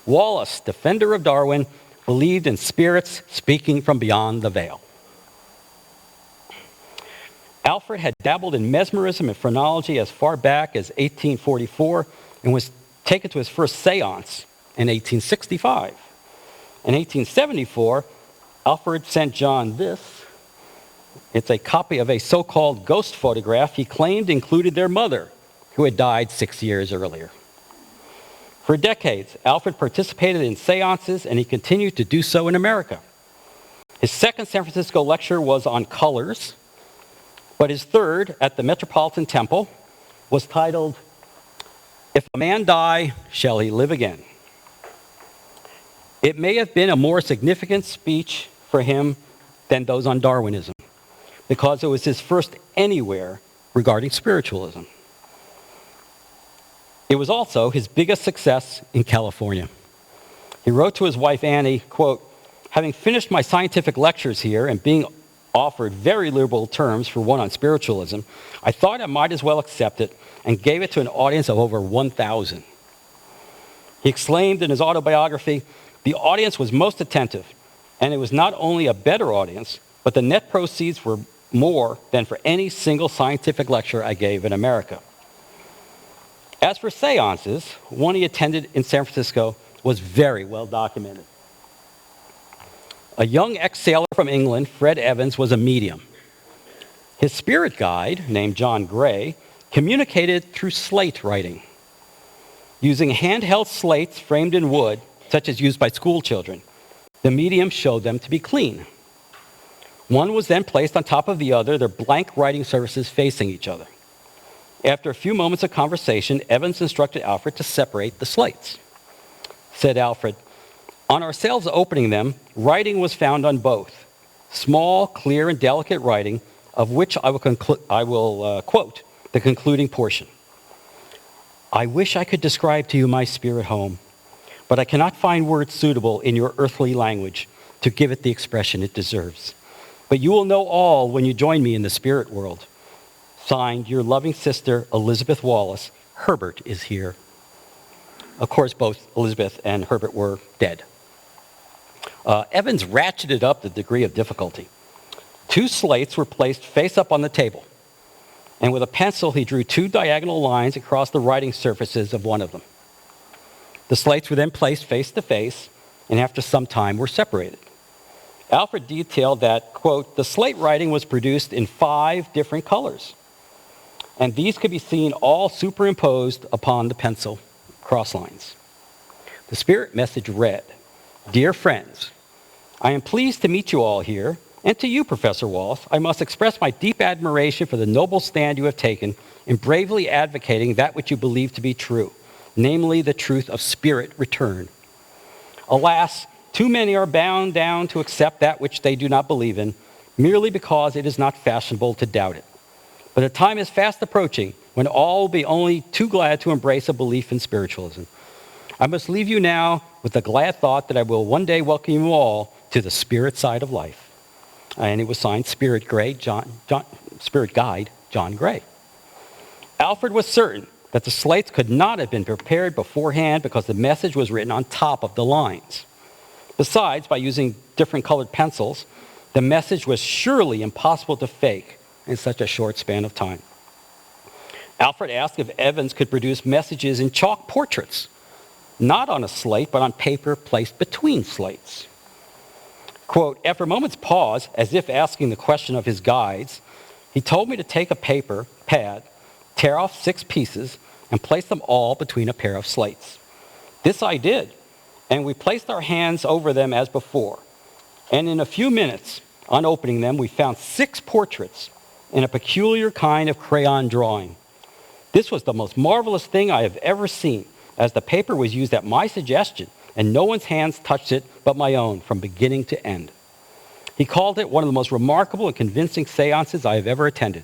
Wallace, defender of Darwin, believed in spirits speaking from beyond the veil. Alfred had dabbled in mesmerism and phrenology as far back as 1844 and was taken to his first séance in 1865. In 1874, Alfred sent John this, It's a copy of a so-called ghost photograph he claimed included their mother, who had died 6 years earlier. For decades, Alfred participated in séances, and he continued to do so in America. His second San Francisco lecture was on colors, but his third at the Metropolitan Temple was titled, "If a Man Die, Shall He Live Again?" It may have been a more significant speech for him than those on Darwinism, because it was his first anywhere regarding spiritualism. It was also his biggest success in California. He wrote to his wife Annie, quote, "Having finished my scientific lectures here and being offered very liberal terms for one on spiritualism, I thought I might as well accept it and gave it to an audience of over 1,000. He exclaimed in his autobiography, "The audience was most attentive, and it was not only a better audience, but the net proceeds were more than for any single scientific lecture I gave in America." As for séances, one he attended in San Francisco was very well documented. A young ex-sailor from England, Fred Evans, was a medium. His spirit guide, named John Gray, communicated through slate writing. Using handheld slates framed in wood, such as used by school children, the medium showed them to be clean. One was then placed on top of the other, their blank writing surfaces facing each other. After a few moments of conversation, Evans instructed Alfred to separate the slates. Said Alfred, "On ourselves opening them, writing was found on both. Small, clear, and delicate writing, of which I will quote the concluding portion. I wish I could describe to you my spirit home, but I cannot find words suitable in your earthly language to give it the expression it deserves. But you will know all when you join me in the spirit world. Signed, your loving sister, Elizabeth Wallace. Herbert is here." Of course, both Elizabeth and Herbert were dead. Evans ratcheted up the degree of difficulty. 2 slates were placed face up on the table, and with a pencil he drew 2 diagonal lines across the writing surfaces of one of them. The slates were then placed face to face, and after some time were separated. Alfred detailed that, quote, "The slate writing was produced in 5 different colors, and these could be seen all superimposed upon the pencil cross lines. The spirit message read, 'Dear friends, I am pleased to meet you all here, and to you, Professor Wallace, I must express my deep admiration for the noble stand you have taken in bravely advocating that which you believe to be true, namely the truth of spirit return. Alas, too many are bound down to accept that which they do not believe in, merely because it is not fashionable to doubt it. But a time is fast approaching when all will be only too glad to embrace a belief in spiritualism. I must leave you now with the glad thought that I will one day welcome you all to the spirit side of life.'" And it was signed Spirit Guide, John Gray. Alfred was certain that the slates could not have been prepared beforehand because the message was written on top of the lines. Besides, by using different colored pencils, the message was surely impossible to fake in such a short span of time. Alfred asked if Evans could produce messages in chalk portraits, not on a slate, but on paper placed between slates. Quote, "After a moment's pause, as if asking the question of his guides, he told me to take a paper pad, tear off 6 pieces, and place them all between a pair of slates. This I did, and we placed our hands over them as before. And in a few minutes, on opening them, we found 6 portraits in a peculiar kind of crayon drawing. This was the most marvelous thing I have ever seen, as the paper was used at my suggestion, and no one's hands touched it but my own from beginning to end. He called it one of the most remarkable and convincing séances I have ever attended.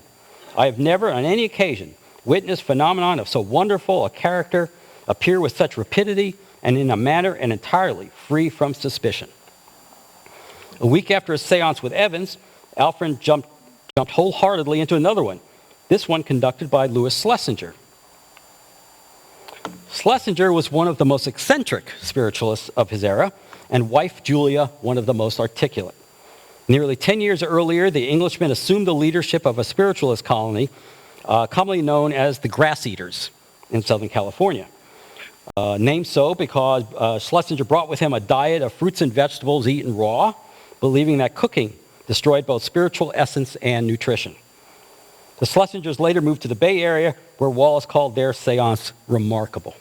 I have never, on any occasion, witnessed phenomenon of so wonderful a character appear with such rapidity and in a manner and entirely free from suspicion." A week after a séance with Evans, Alfred jumped wholeheartedly into another one, this one conducted by Louis Schlesinger. Schlesinger was one of the most eccentric spiritualists of his era, and wife Julia one of the most articulate. Nearly 10 years earlier, the Englishman assumed the leadership of a spiritualist colony, commonly known as the Grass Eaters in Southern California. Named so because Schlesinger brought with him a diet of fruits and vegetables eaten raw, believing that cooking destroyed both spiritual essence and nutrition. The Schlesingers later moved to the Bay Area, where Wallace called their séance remarkable.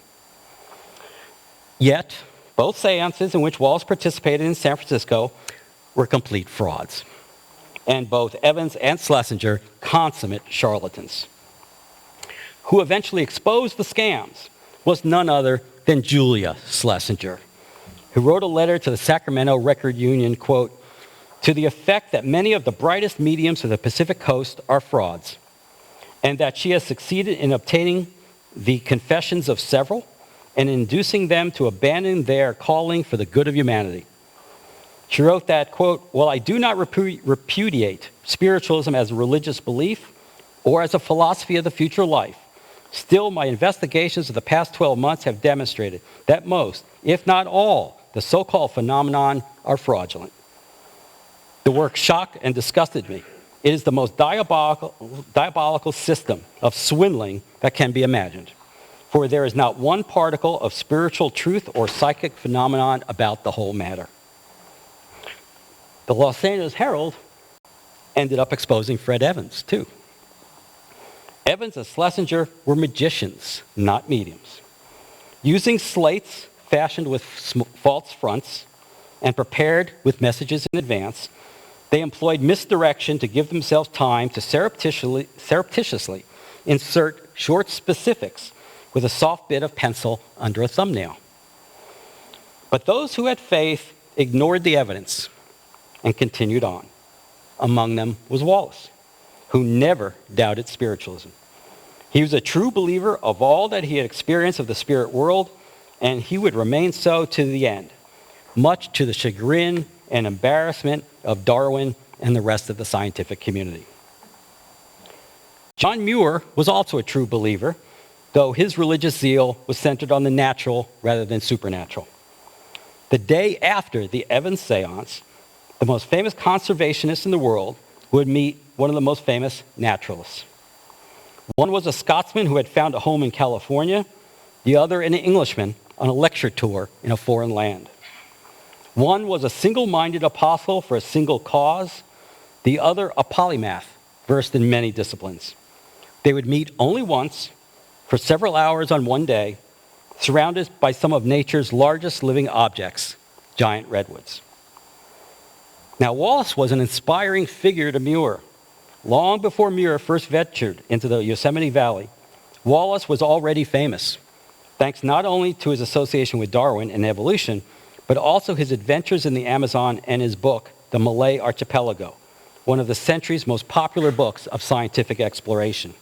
Yet, both séances in which Wallace participated in San Francisco were complete frauds, and both Evans and Schlesinger consummate charlatans. Who eventually exposed the scams was none other than Julia Schlesinger, who wrote a letter to the Sacramento Record Union, quote, to the effect that many of the brightest mediums of the Pacific Coast are frauds, and that she has succeeded in obtaining the confessions of several and inducing them to abandon their calling for the good of humanity. She wrote that, quote, while I do not repudiate spiritualism as a religious belief or as a philosophy of the future life, still my investigations of the past 12 months have demonstrated that most, if not all, the so-called phenomenon are fraudulent. The work shocked and disgusted me. It is the most diabolical system of swindling that can be imagined, for there is not one particle of spiritual truth or psychic phenomenon about the whole matter. The Los Angeles Herald ended up exposing Fred Evans, too. Evans and Schlesinger were magicians, not mediums. Using slates fashioned with false fronts and prepared with messages in advance, they employed misdirection to give themselves time to surreptitiously insert short specifics with a soft bit of pencil under a thumbnail. But those who had faith ignored the evidence and continued on. Among them was Wallace, who never doubted spiritualism. He was a true believer of all that he had experienced of the spirit world, and he would remain so to the end, much to the chagrin and embarrassment of Darwin and the rest of the scientific community. John Muir was also a true believer, though his religious zeal was centered on the natural rather than supernatural. The day after the Evans séance, the most famous conservationist in the world would meet one of the most famous naturalists. One was a Scotsman who had found a home in California, the other an Englishman on a lecture tour in a foreign land. One was a single-minded apostle for a single cause, the other a polymath versed in many disciplines. They would meet only once for several hours on one day, surrounded by some of nature's largest living objects, giant redwoods. Now, Wallace was an inspiring figure to Muir. Long before Muir first ventured into the Yosemite Valley, Wallace was already famous, thanks not only to his association with Darwin and evolution, but also his adventures in the Amazon and his book, The Malay Archipelago, one of the century's most popular books of scientific exploration.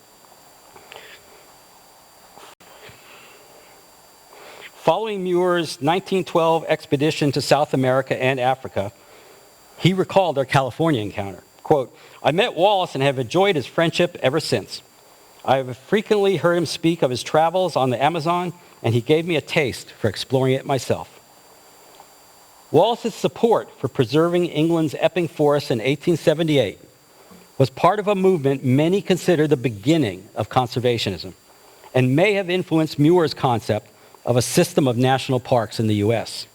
Following Muir's 1912 expedition to South America and Africa, he recalled their California encounter. Quote, I met Wallace and have enjoyed his friendship ever since. I have frequently heard him speak of his travels on the Amazon, and he gave me a taste for exploring it myself. Wallace's support for preserving England's Epping Forest in 1878 was part of a movement many consider the beginning of conservationism, and may have influenced Muir's concept of a system of national parks in the U.S.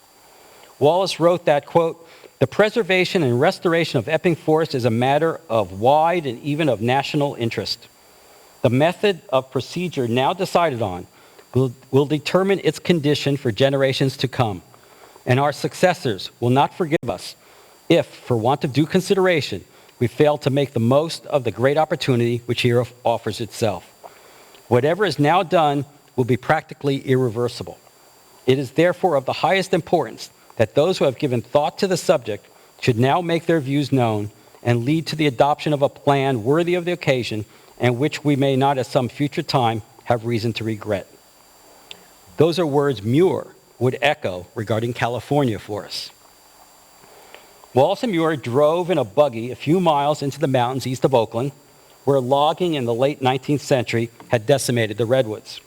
Wallace wrote that, quote, the preservation and restoration of Epping Forest is a matter of wide and even of national interest. The method of procedure now decided on will determine its condition for generations to come, and our successors will not forgive us if, for want of due consideration, we fail to make the most of the great opportunity which here offers itself. Whatever is now done will be practically irreversible. It is therefore of the highest importance that those who have given thought to the subject should now make their views known and lead to the adoption of a plan worthy of the occasion and which we may not at some future time have reason to regret. Those are words Muir would echo regarding California forests. Wallace and Muir drove in a buggy a few miles into the mountains east of Oakland, where logging in the late 19th century had decimated the redwoods.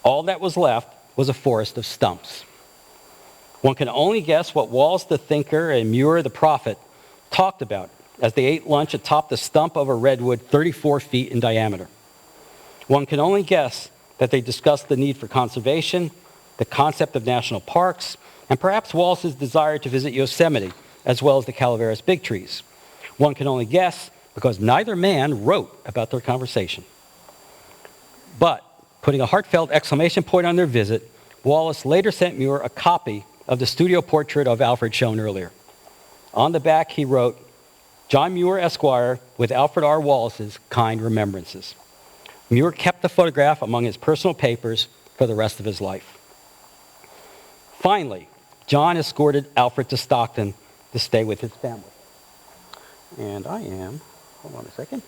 All that was left was a forest of stumps. One can only guess what Wallace the thinker and Muir the prophet talked about as they ate lunch atop the stump of a redwood 34 feet in diameter. One can only guess that they discussed the need for conservation, the concept of national parks, and perhaps Wallace's desire to visit Yosemite, as well as the Calaveras Big Trees. One can only guess because neither man wrote about their conversation. But, putting a heartfelt exclamation point on their visit, Wallace later sent Muir a copy of the studio portrait of Alfred shown earlier. On the back, he wrote, "John Muir, Esquire, with Alfred R. Wallace's kind remembrances." Muir kept the photograph among his personal papers for the rest of his life. Finally, John escorted Alfred to Stockton to stay with his family. And hold on a second.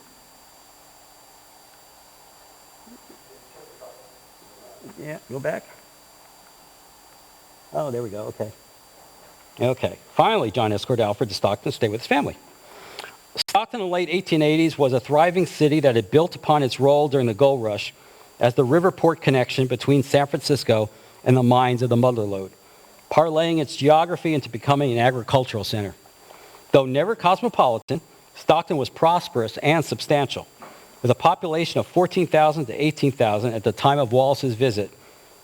Yeah, go back. Oh, there we go, okay. Okay, finally, John escorted Alfred to Stockton to stay with his family. Stockton in the late 1880s was a thriving city that had built upon its role during the gold rush as the river port connection between San Francisco and the mines of the Mother Lode, parlaying its geography into becoming an agricultural center. Though never cosmopolitan, Stockton was prosperous and substantial. With a population of 14,000 to 18,000 at the time of Wallace's visit,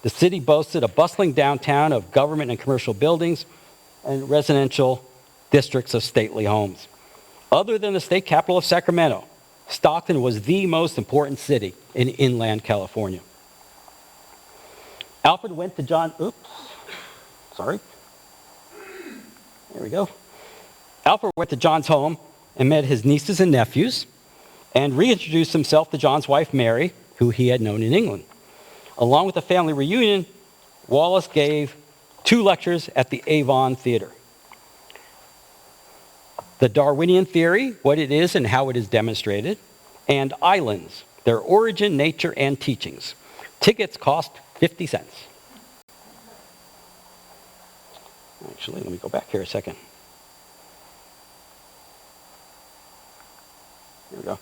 the city boasted a bustling downtown of government and commercial buildings and residential districts of stately homes. Other than the state capital of Sacramento, Stockton was the most important city in inland California. Alfred went to There we go. Alfred went to John's home and met his nieces and nephews and reintroduced himself to John's wife, Mary, who he had known in England. Along with the family reunion, Wallace gave 2 lectures at the Avon Theater. The Darwinian Theory, what it is and how it is demonstrated, and Islands, their origin, nature, and teachings. Tickets cost 50 cents. Actually, let me go back here a second. Here we go.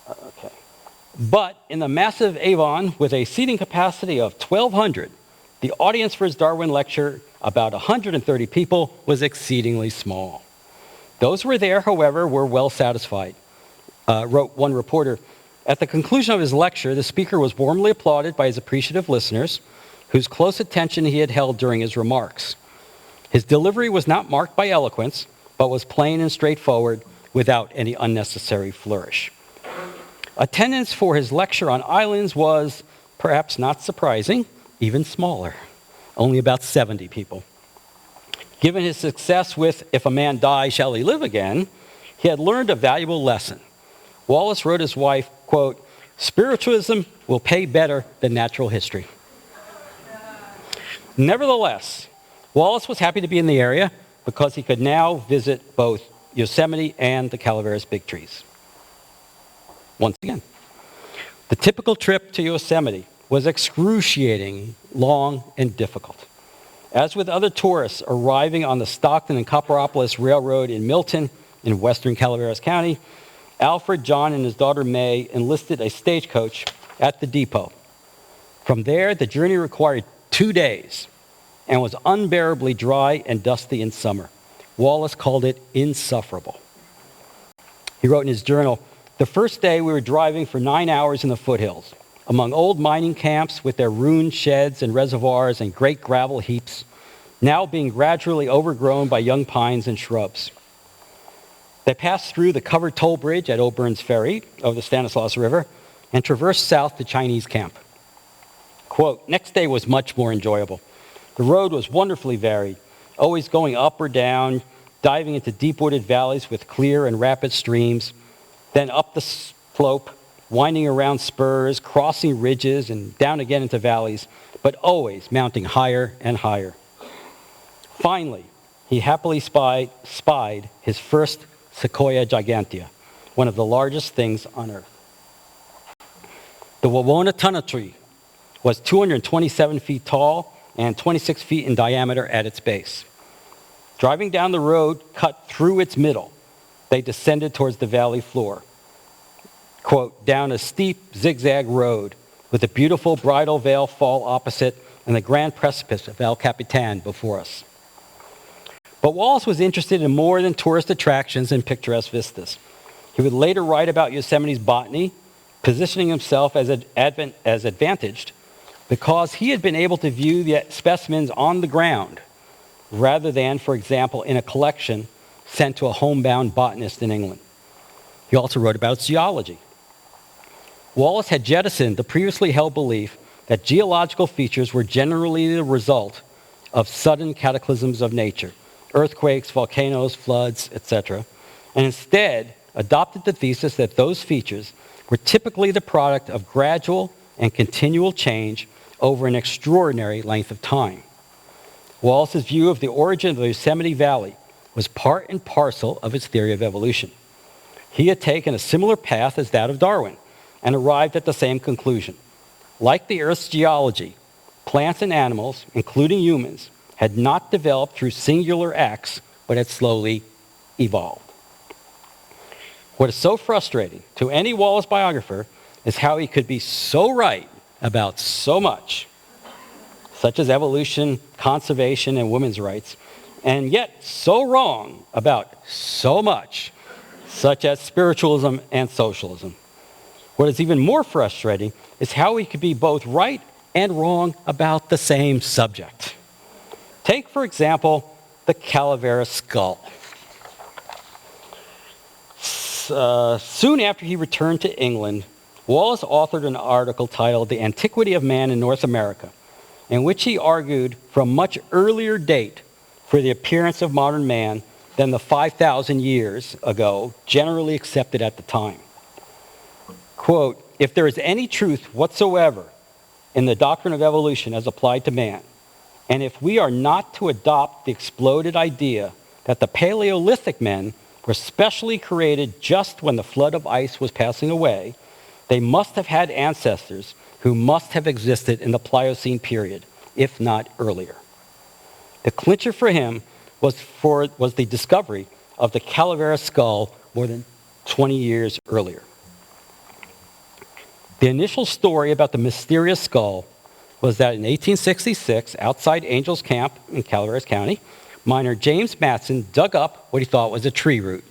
Okay. But in the massive Avon, with a seating capacity of 1,200, the audience for his Darwin lecture, about 130 people, was exceedingly small. Those who were there, however, were well satisfied, wrote one reporter. At the conclusion of his lecture, the speaker was warmly applauded by his appreciative listeners, whose close attention he had held during his remarks. His delivery was not marked by eloquence, but was plain and straightforward, without any unnecessary flourish. Attendance for his lecture on islands was, perhaps not surprising, even smaller, only about 70 people. Given his success with "If a man die, shall he live again?" he had learned a valuable lesson. Wallace wrote his wife, quote, "Spiritualism will pay better than natural history." Nevertheless, Wallace was happy to be in the area because he could now visit both Yosemite and the Calaveras Big Trees. Once again, the typical trip to Yosemite was excruciating, long, and difficult. As with other tourists arriving on the Stockton and Copperopolis Railroad in Milton, in western Calaveras County, Alfred, John, and his daughter May enlisted a stagecoach at the depot. From there, the journey required 2 days and was unbearably dry and dusty in summer. Wallace called it insufferable. He wrote in his journal, "The first day we were driving for 9 hours in the foothills, among old mining camps with their ruined sheds and reservoirs and great gravel heaps, now being gradually overgrown by young pines and shrubs. They passed through the covered toll bridge at O'Byrne's Ferry over the Stanislaus River and traversed south to Chinese Camp. Quote, next day was much more enjoyable. The road was wonderfully varied, always going up or down, diving into deep wooded valleys with clear and rapid streams, then up the slope, winding around spurs, crossing ridges, and down again into valleys, but always mounting higher and higher. Finally, he happily spied his first Sequoia gigantea, one of the largest things on earth. The Wawona tree was 227 feet tall and 26 feet in diameter at its base. Driving down the road cut through its middle, they descended towards the valley floor. Quote, down a steep zigzag road with the beautiful Bridal Veil Fall opposite and the grand precipice of El Capitan before us. But Wallace was interested in more than tourist attractions and picturesque vistas. He would later write about Yosemite's botany, positioning himself as advantaged because he had been able to view the specimens on the ground rather than, for example, in a collection sent to a homebound botanist in England. He also wrote about its geology. Wallace had jettisoned the previously held belief that geological features were generally the result of sudden cataclysms of nature, earthquakes, volcanoes, floods, etc., and instead adopted the thesis that those features were typically the product of gradual and continual change over an extraordinary length of time. Wallace's view of the origin of the Yosemite Valley was part and parcel of his theory of evolution. He had taken a similar path as that of Darwin and arrived at the same conclusion. Like the Earth's geology, plants and animals, including humans, had not developed through singular acts, but had slowly evolved. What is so frustrating to any Wallace biographer is how he could be so right about so much, such as evolution, conservation, and women's rights, and yet so wrong about so much, such as spiritualism and socialism. What is even more frustrating is how he could be both right and wrong about the same subject. Take, for example, the Calaveras skull. Soon after he returned to England, Wallace authored an article titled The Antiquity of Man in North America, in which he argued for a much earlier date for the appearance of modern man than the 5,000 years ago generally accepted at the time. Quote, "If there is any truth whatsoever in the doctrine of evolution as applied to man, and if we are not to adopt the exploded idea that the Paleolithic men were specially created just when the flood of ice was passing away, they must have had ancestors who must have existed in the Pliocene period, if not earlier." The clincher for him was the discovery of the Calaveras skull more than 20 years earlier. The initial story about the mysterious skull was that in 1866, outside Angels Camp in Calaveras County, miner James Matson dug up what he thought was a tree root.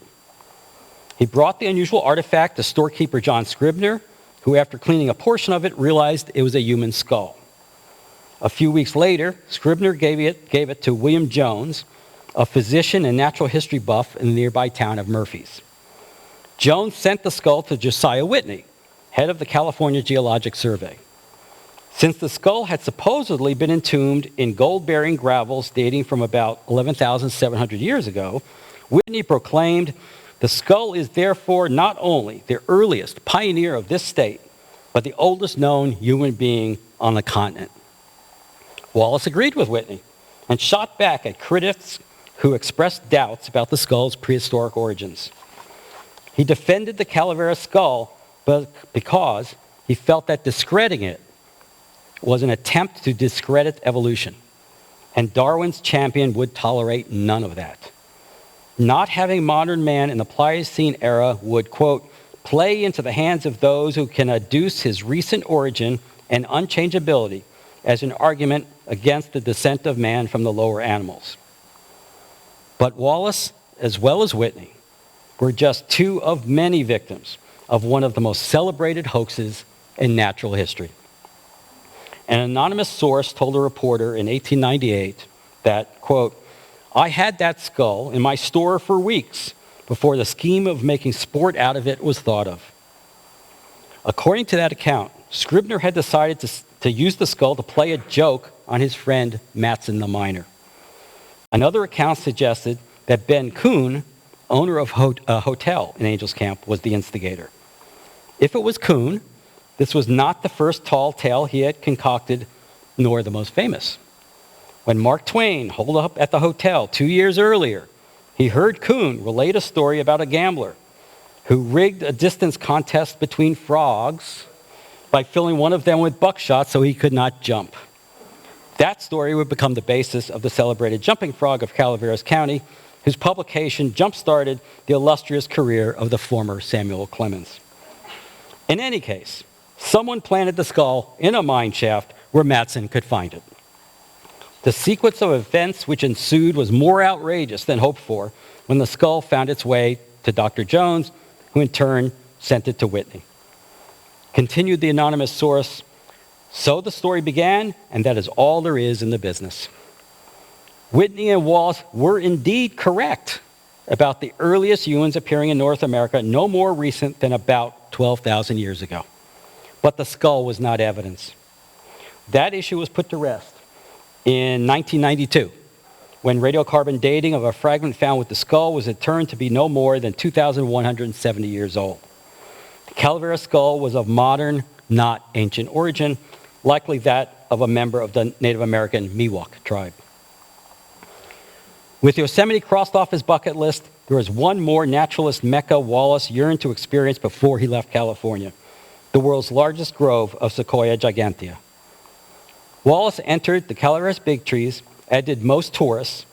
He brought the unusual artifact to storekeeper John Scribner, who after cleaning a portion of it realized it was a human skull. A few weeks later, Scribner gave it to William Jones, a physician and natural history buff in the nearby town of Murphys. Jones sent the skull to Josiah Whitney, head of the California Geologic Survey. Since the skull had supposedly been entombed in gold-bearing gravels dating from about 11,700 years ago, Whitney proclaimed, "The skull is therefore not only the earliest pioneer of this state, but the oldest known human being on the continent." Wallace agreed with Whitney and shot back at critics who expressed doubts about the skull's prehistoric origins. He defended the Calaveras skull because he felt that discrediting it was an attempt to discredit evolution, and Darwin's champion would tolerate none of that. Not having modern man in the Pliocene era would, quote, "play into the hands of those who can adduce his recent origin and unchangeability as an argument against the descent of man from the lower animals." But Wallace, as well as Whitney, were just two of many victims of one of the most celebrated hoaxes in natural history. An anonymous source told a reporter in 1898 that, quote, "I had that skull in my store for weeks before the scheme of making sport out of it was thought of." According to that account, Scribner had decided to use the skull to play a joke on his friend Matson the miner. Another account suggested that Ben Kuhn, owner of a hotel in Angels Camp, was the instigator. If it was Kuhn, this was not the first tall tale he had concocted, nor the most famous. When Mark Twain holed up at the hotel 2 years earlier, he heard Kuhn relate a story about a gambler who rigged a distance contest between frogs by filling one of them with buckshot so he could not jump. That story would become the basis of the celebrated jumping frog of Calaveras County, whose publication jump-started the illustrious career of the former Samuel Clemens. In any case, someone planted the skull in a mine shaft where Matson could find it. The sequence of events which ensued was more outrageous than hoped for when the skull found its way to Dr. Jones, who in turn sent it to Whitney. Continued the anonymous source, "So the story began, and that is all there is in the business." Whitney and Wallace were indeed correct about the earliest humans appearing in North America, no more recent than about 12,000 years ago. But the skull was not evidence. That issue was put to rest in 1992, when radiocarbon dating of a fragment found with the skull was determined to be no more than 2,170 years old. The Calaveras skull was of modern, not ancient origin, likely that of a member of the Native American Miwok tribe. With Yosemite crossed off his bucket list, there was one more naturalist mecca Wallace yearned to experience before he left California, the world's largest grove of Sequoia gigantea. Wallace entered the Calaveras Big Trees, as did most tourists,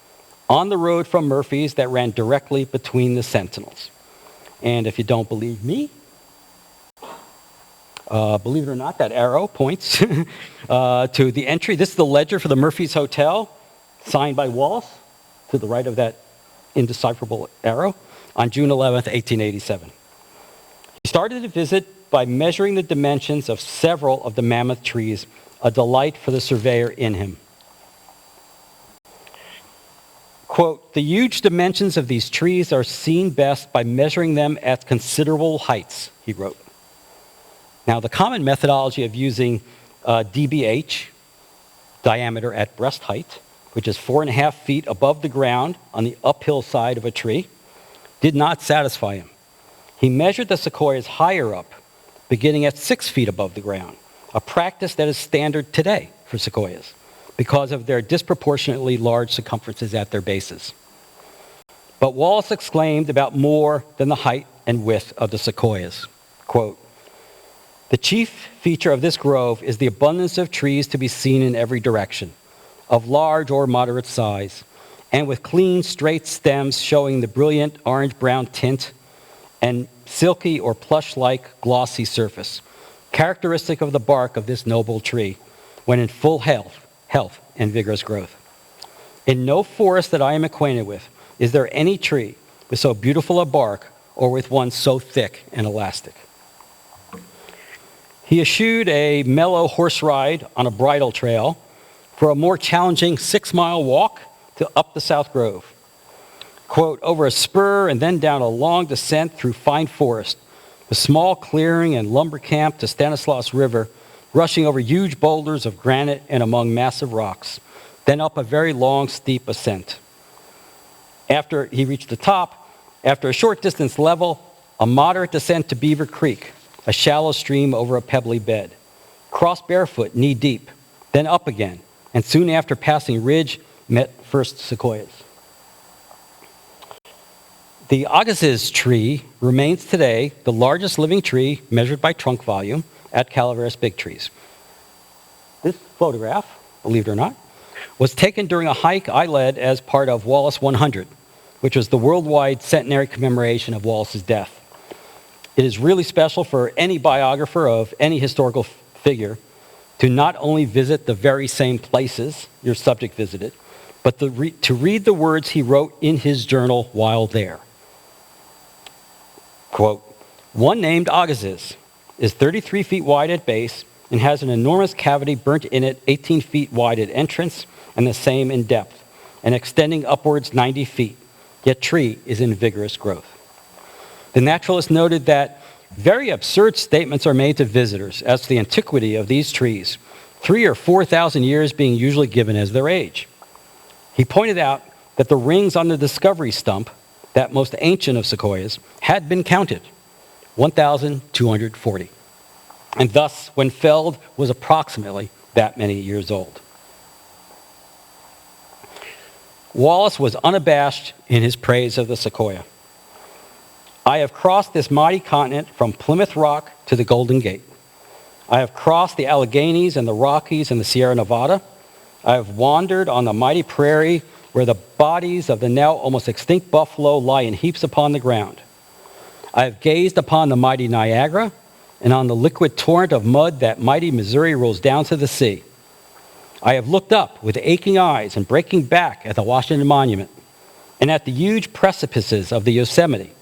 on the road from Murphy's that ran directly between the sentinels. And if you don't believe me, believe it or not, that arrow points to the entry. This is the ledger for the Murphy's Hotel, signed by Wallace, to the right of that indecipherable arrow, on June 11th, 1887. He started the visit by measuring the dimensions of several of the mammoth trees, a delight for the surveyor in him. Quote, "The huge dimensions of these trees are seen best by measuring them at considerable heights," he wrote. Now, the common methodology of using DBH, diameter at breast height, which is 4.5 feet above the ground on the uphill side of a tree, did not satisfy him. He measured the sequoias higher up, beginning at 6 feet above the ground, a practice that is standard today for sequoias because of their disproportionately large circumferences at their bases. But Wallace exclaimed about more than the height and width of the sequoias. Quote, "The chief feature of this grove is the abundance of trees to be seen in every direction, of large or moderate size, and with clean, straight stems showing the brilliant orange-brown tint and silky or plush-like glossy surface, characteristic of the bark of this noble tree when in full health and vigorous growth. In no forest that I am acquainted with is there any tree with so beautiful a bark or with one so thick and elastic." He eschewed a mellow horse ride on a bridle trail for a more challenging 6-mile walk up the South Grove. Quote, "Over a spur and then down a long descent through fine forest, with small clearing and lumber camp to Stanislaus River, rushing over huge boulders of granite and among massive rocks, then up a very long, steep ascent. After he reached the top, after a short distance level, a moderate descent to Beaver Creek, a shallow stream over a pebbly bed. Cross barefoot, knee deep, then up again, and soon after passing ridge, met first sequoias." The Agassiz tree remains today the largest living tree measured by trunk volume at Calaveras Big Trees. This photograph, believe it or not, was taken during a hike I led as part of Wallace 100, which was the worldwide centenary commemoration of Wallace's death. It is really special for any biographer of any historical figure to not only visit the very same places your subject visited, but to read the words he wrote in his journal while there. Quote, "One named Agassiz is 33 feet wide at base and has an enormous cavity burnt in it 18 feet wide at entrance and the same in depth, and extending upwards 90 feet, yet tree is in vigorous growth." The naturalist noted that very absurd statements are made to visitors as to the antiquity of these trees, 3,000 or 4,000 years being usually given as their age. He pointed out that the rings on the discovery stump, that most ancient of sequoias, had been counted, 1,240, and thus, when felled, was approximately that many years old. Wallace was unabashed in his praise of the sequoia. "I have crossed this mighty continent from Plymouth Rock to the Golden Gate. I have crossed the Alleghenies and the Rockies and the Sierra Nevada. I have wandered on the mighty prairie where the bodies of the now almost extinct buffalo lie in heaps upon the ground. I have gazed upon the mighty Niagara and on the liquid torrent of mud that mighty Missouri rolls down to the sea. I have looked up with aching eyes and breaking back at the Washington Monument and at the huge precipices of the Yosemite.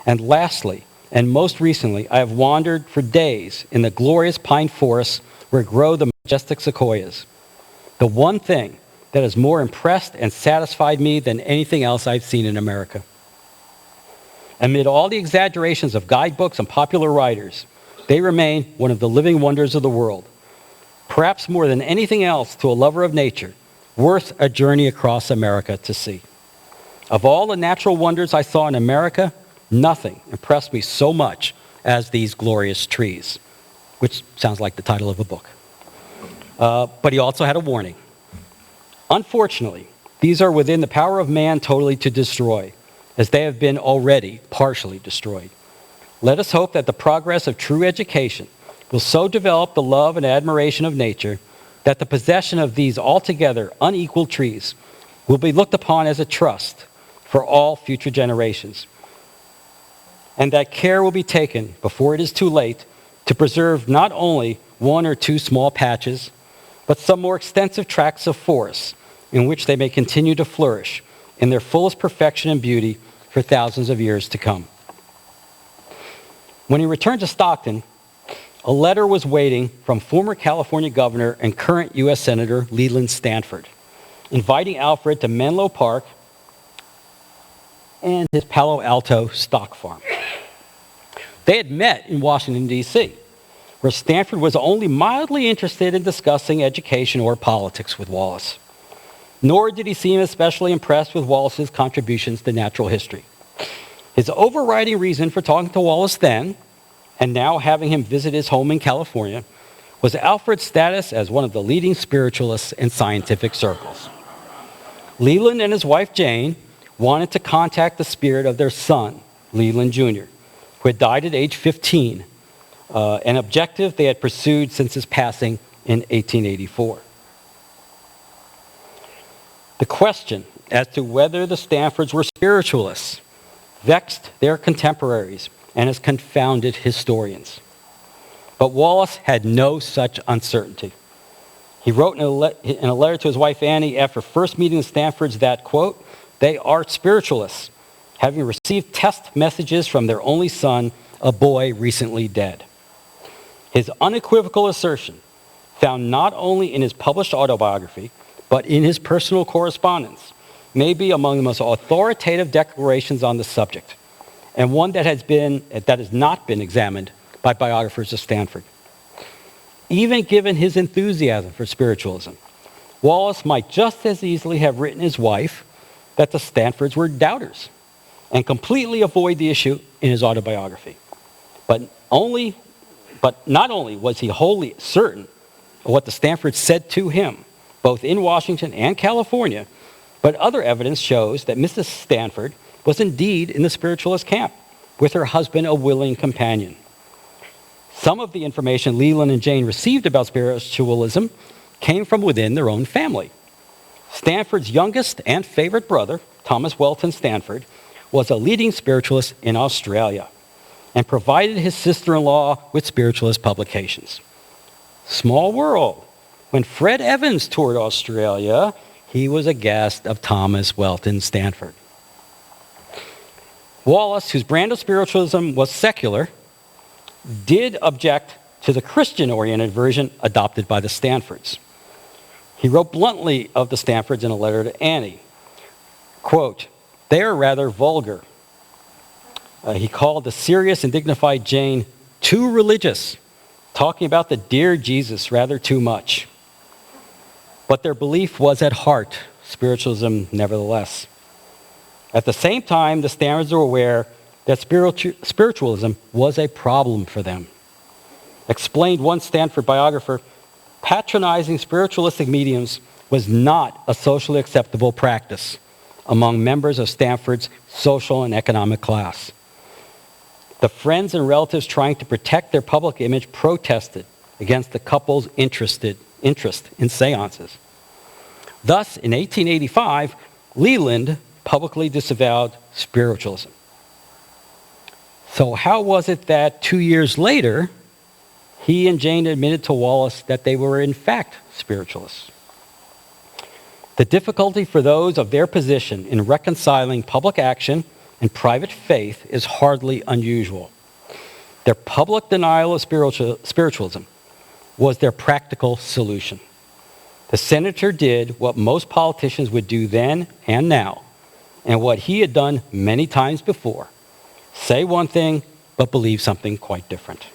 And lastly, and most recently, I have wandered for days in the glorious pine forests where grow the majestic sequoias. The one thing that has more impressed and satisfied me than anything else I've seen in America." Amid all the exaggerations of guidebooks and popular writers, they remain one of the living wonders of the world. Perhaps more than anything else to a lover of nature, worth a journey across America to see. Of all the natural wonders I saw in America, nothing impressed me so much as these glorious trees, which sounds like the title of a book. But he also had a warning. Unfortunately, these are within the power of man totally to destroy, as they have been already partially destroyed. Let us hope that the progress of true education will so develop the love and admiration of nature that the possession of these altogether unequal trees will be looked upon as a trust for all future generations, and that care will be taken before it is too late to preserve not only one or two small patches, but some more extensive tracts of forest in which they may continue to flourish in their fullest perfection and beauty for thousands of years to come. When he returned to Stockton, a letter was waiting from former California governor and current U.S. Senator Leland Stanford, inviting Alfred to Menlo Park and his Palo Alto stock farm. They had met in Washington, D.C., where Stanford was only mildly interested in discussing education or politics with Wallace. Nor did he seem especially impressed with Wallace's contributions to natural history. His overriding reason for talking to Wallace then, and now having him visit his home in California, was Alfred's status as one of the leading spiritualists in scientific circles. Leland and his wife Jane wanted to contact the spirit of their son, Leland Jr., who had died at age 15, an objective they had pursued since his passing in 1884. The question as to whether the Stanfords were spiritualists vexed their contemporaries and has confounded historians. But Wallace had no such uncertainty. He wrote in a letter to his wife Annie after first meeting the Stanfords that, quote, "They are spiritualists, having received test messages from their only son, a boy recently dead." His unequivocal assertion, found not only in his published autobiography, but in his personal correspondence, may be among the most authoritative declarations on the subject, and one that has not been examined by biographers of Stanford. Even given his enthusiasm for spiritualism, Wallace might just as easily have written his wife that the Stanfords were doubters and completely avoid the issue in his autobiography. But not only was he wholly certain of what the Stanfords said to him, both in Washington and California, but other evidence shows that Mrs. Stanford was indeed in the spiritualist camp, with her husband a willing companion. Some of the information Leland and Jane received about spiritualism came from within their own family. Stanford's youngest and favorite brother, Thomas Welton Stanford, was a leading spiritualist in Australia and provided his sister-in-law with spiritualist publications. Small world. When Fred Evans toured Australia, he was a guest of Thomas Welton Stanford. Wallace, whose brand of spiritualism was secular, did object to the Christian-oriented version adopted by the Stanfords. He wrote bluntly of the Stanfords in a letter to Annie, quote, "They are rather vulgar." He called the serious and dignified Jane too religious, talking about the dear Jesus rather too much. But their belief was at heart spiritualism nevertheless. At the same time, the Stanfords were aware that spiritualism was a problem for them. Explained one Stanford biographer, patronizing spiritualistic mediums was not a socially acceptable practice among members of Stanford's social and economic class. The friends and relatives trying to protect their public image protested against the couple's interest in seances. Thus, in 1885, Leland publicly disavowed spiritualism. So how was it that 2 years later, he and Jane admitted to Wallace that they were in fact spiritualists? The difficulty for those of their position in reconciling public action and private faith is hardly unusual. Their public denial of spiritualism was their practical solution. The senator did what most politicians would do then and now, and what he had done many times before, say one thing, but believe something quite different.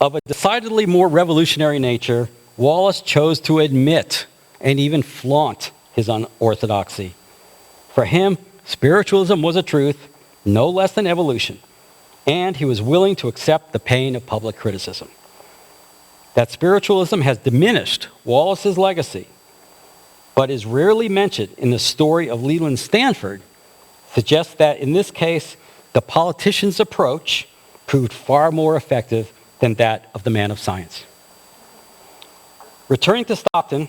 Of a decidedly more revolutionary nature, Wallace chose to admit and even flaunt his unorthodoxy. For him, spiritualism was a truth, no less than evolution, and he was willing to accept the pain of public criticism. That spiritualism has diminished Wallace's legacy, but is rarely mentioned in the story of Leland Stanford, suggests that in this case, the politician's approach proved far more effective than that of the man of science. Returning to Stockton,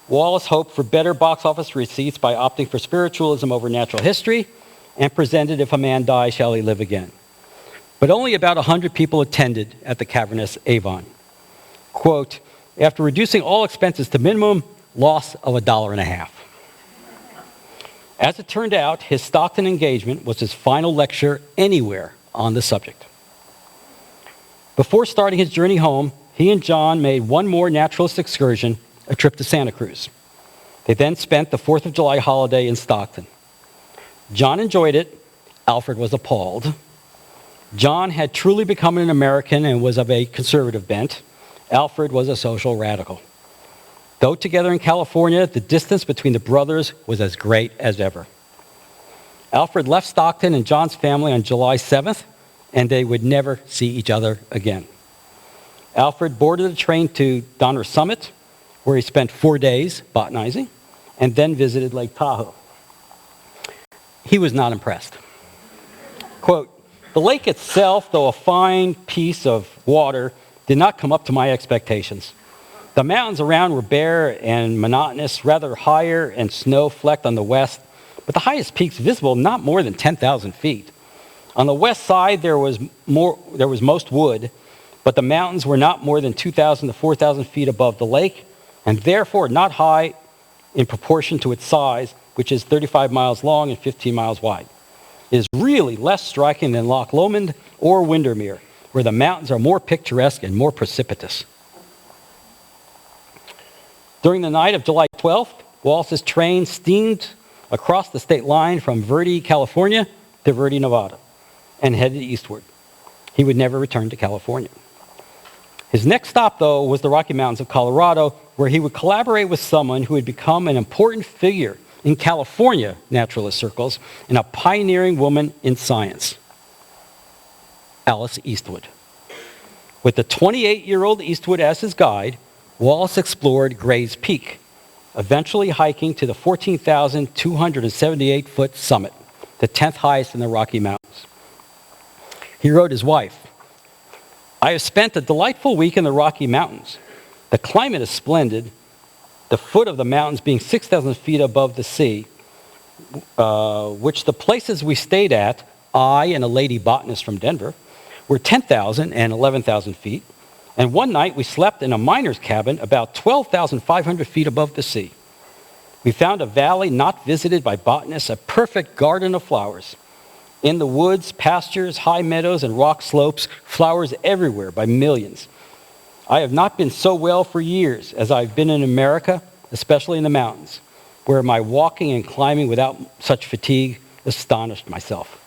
Wallace hoped for better box office receipts by opting for spiritualism over natural history and presented If a Man Die, Shall He Live Again. But only about 100 people attended at the cavernous Avon. Quote, after reducing all expenses to minimum, loss of $1.50. As it turned out, his Stockton engagement was his final lecture anywhere on the subject. Before starting his journey home, he and John made one more naturalist excursion, a trip to Santa Cruz. They then spent the 4th of July holiday in Stockton. John enjoyed it. Alfred was appalled. John had truly become an American and was of a conservative bent. Alfred was a social radical. Though together in California, the distance between the brothers was as great as ever. Alfred left Stockton and John's family on July 7th, and they would never see each other again. Alfred boarded a train to Donner Summit, where he spent 4 days botanizing, and then visited Lake Tahoe. He was not impressed. Quote, the lake itself, though a fine piece of water, did not come up to my expectations. The mountains around were bare and monotonous, rather higher and snow-flecked on the west, but the highest peaks visible not more than 10,000 feet. On the west side, there was most wood, but the mountains were not more than 2,000 to 4,000 feet above the lake, and therefore not high in proportion to its size, which is 35 miles long and 15 miles wide. It is really less striking than Loch Lomond or Windermere, where the mountains are more picturesque and more precipitous. During the night of July 12th, Wallace's train steamed across the state line from Verde, California to Verde, Nevada, and headed eastward. He would never return to California. His next stop, though, was the Rocky Mountains of Colorado, where he would collaborate with someone who had become an important figure in California naturalist circles and a pioneering woman in science, Alice Eastwood. With the 28-year-old Eastwood as his guide, Wallace explored Gray's Peak, eventually hiking to the 14,278-foot summit, the 10th highest in the Rocky Mountains. He wrote his wife, I have spent a delightful week in the Rocky Mountains. The climate is splendid, the foot of the mountains being 6,000 feet above the sea, which the places we stayed at, I and a lady botanist from Denver, were 10,000 and 11,000 feet. And one night we slept in a miner's cabin about 12,500 feet above the sea. We found a valley not visited by botanists, a perfect garden of flowers. In the woods, pastures, high meadows, and rock slopes, flowers everywhere by millions. I have not been so well for years as I've been in America, especially in the mountains, where my walking and climbing without such fatigue astonished myself.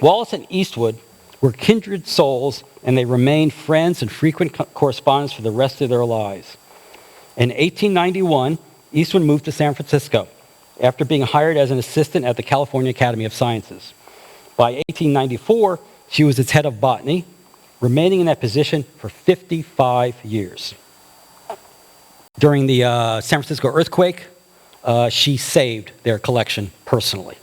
Wallace and Eastwood were kindred souls, and they remained friends and frequent correspondents for the rest of their lives. In 1891, Eastwood moved to San Francisco after being hired as an assistant at the California Academy of Sciences. By 1894, she was its head of botany, remaining in that position for 55 years. During the San Francisco earthquake, she saved their collection personally.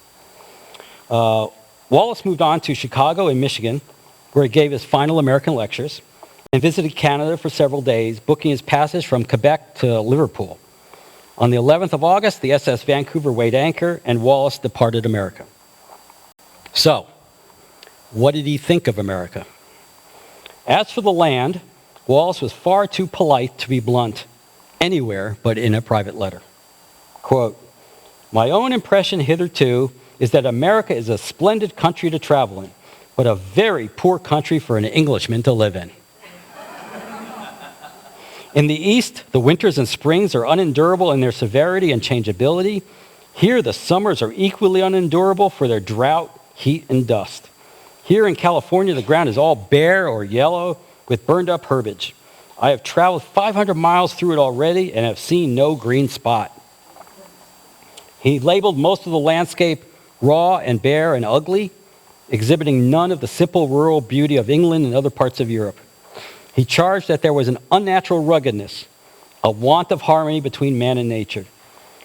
Wallace moved on to Chicago and Michigan, where he gave his final American lectures, and visited Canada for several days, booking his passage from Quebec to Liverpool. On the 11th of August, the SS Vancouver weighed anchor, and Wallace departed America. So, what did he think of America? As for the land, Wallace was far too polite to be blunt anywhere but in a private letter. Quote, my own impression hitherto is that America is a splendid country to travel in, but a very poor country for an Englishman to live in. In the East, the winters and springs are unendurable in their severity and changeability. Here the summers are equally unendurable for their drought, heat, and dust. Here in California, the ground is all bare or yellow with burned up herbage. I have traveled 500 miles through it already and have seen no green spot. He labeled most of the landscape raw and bare and ugly, exhibiting none of the simple rural beauty of England and other parts of Europe. He charged that there was an unnatural ruggedness, a want of harmony between man and nature.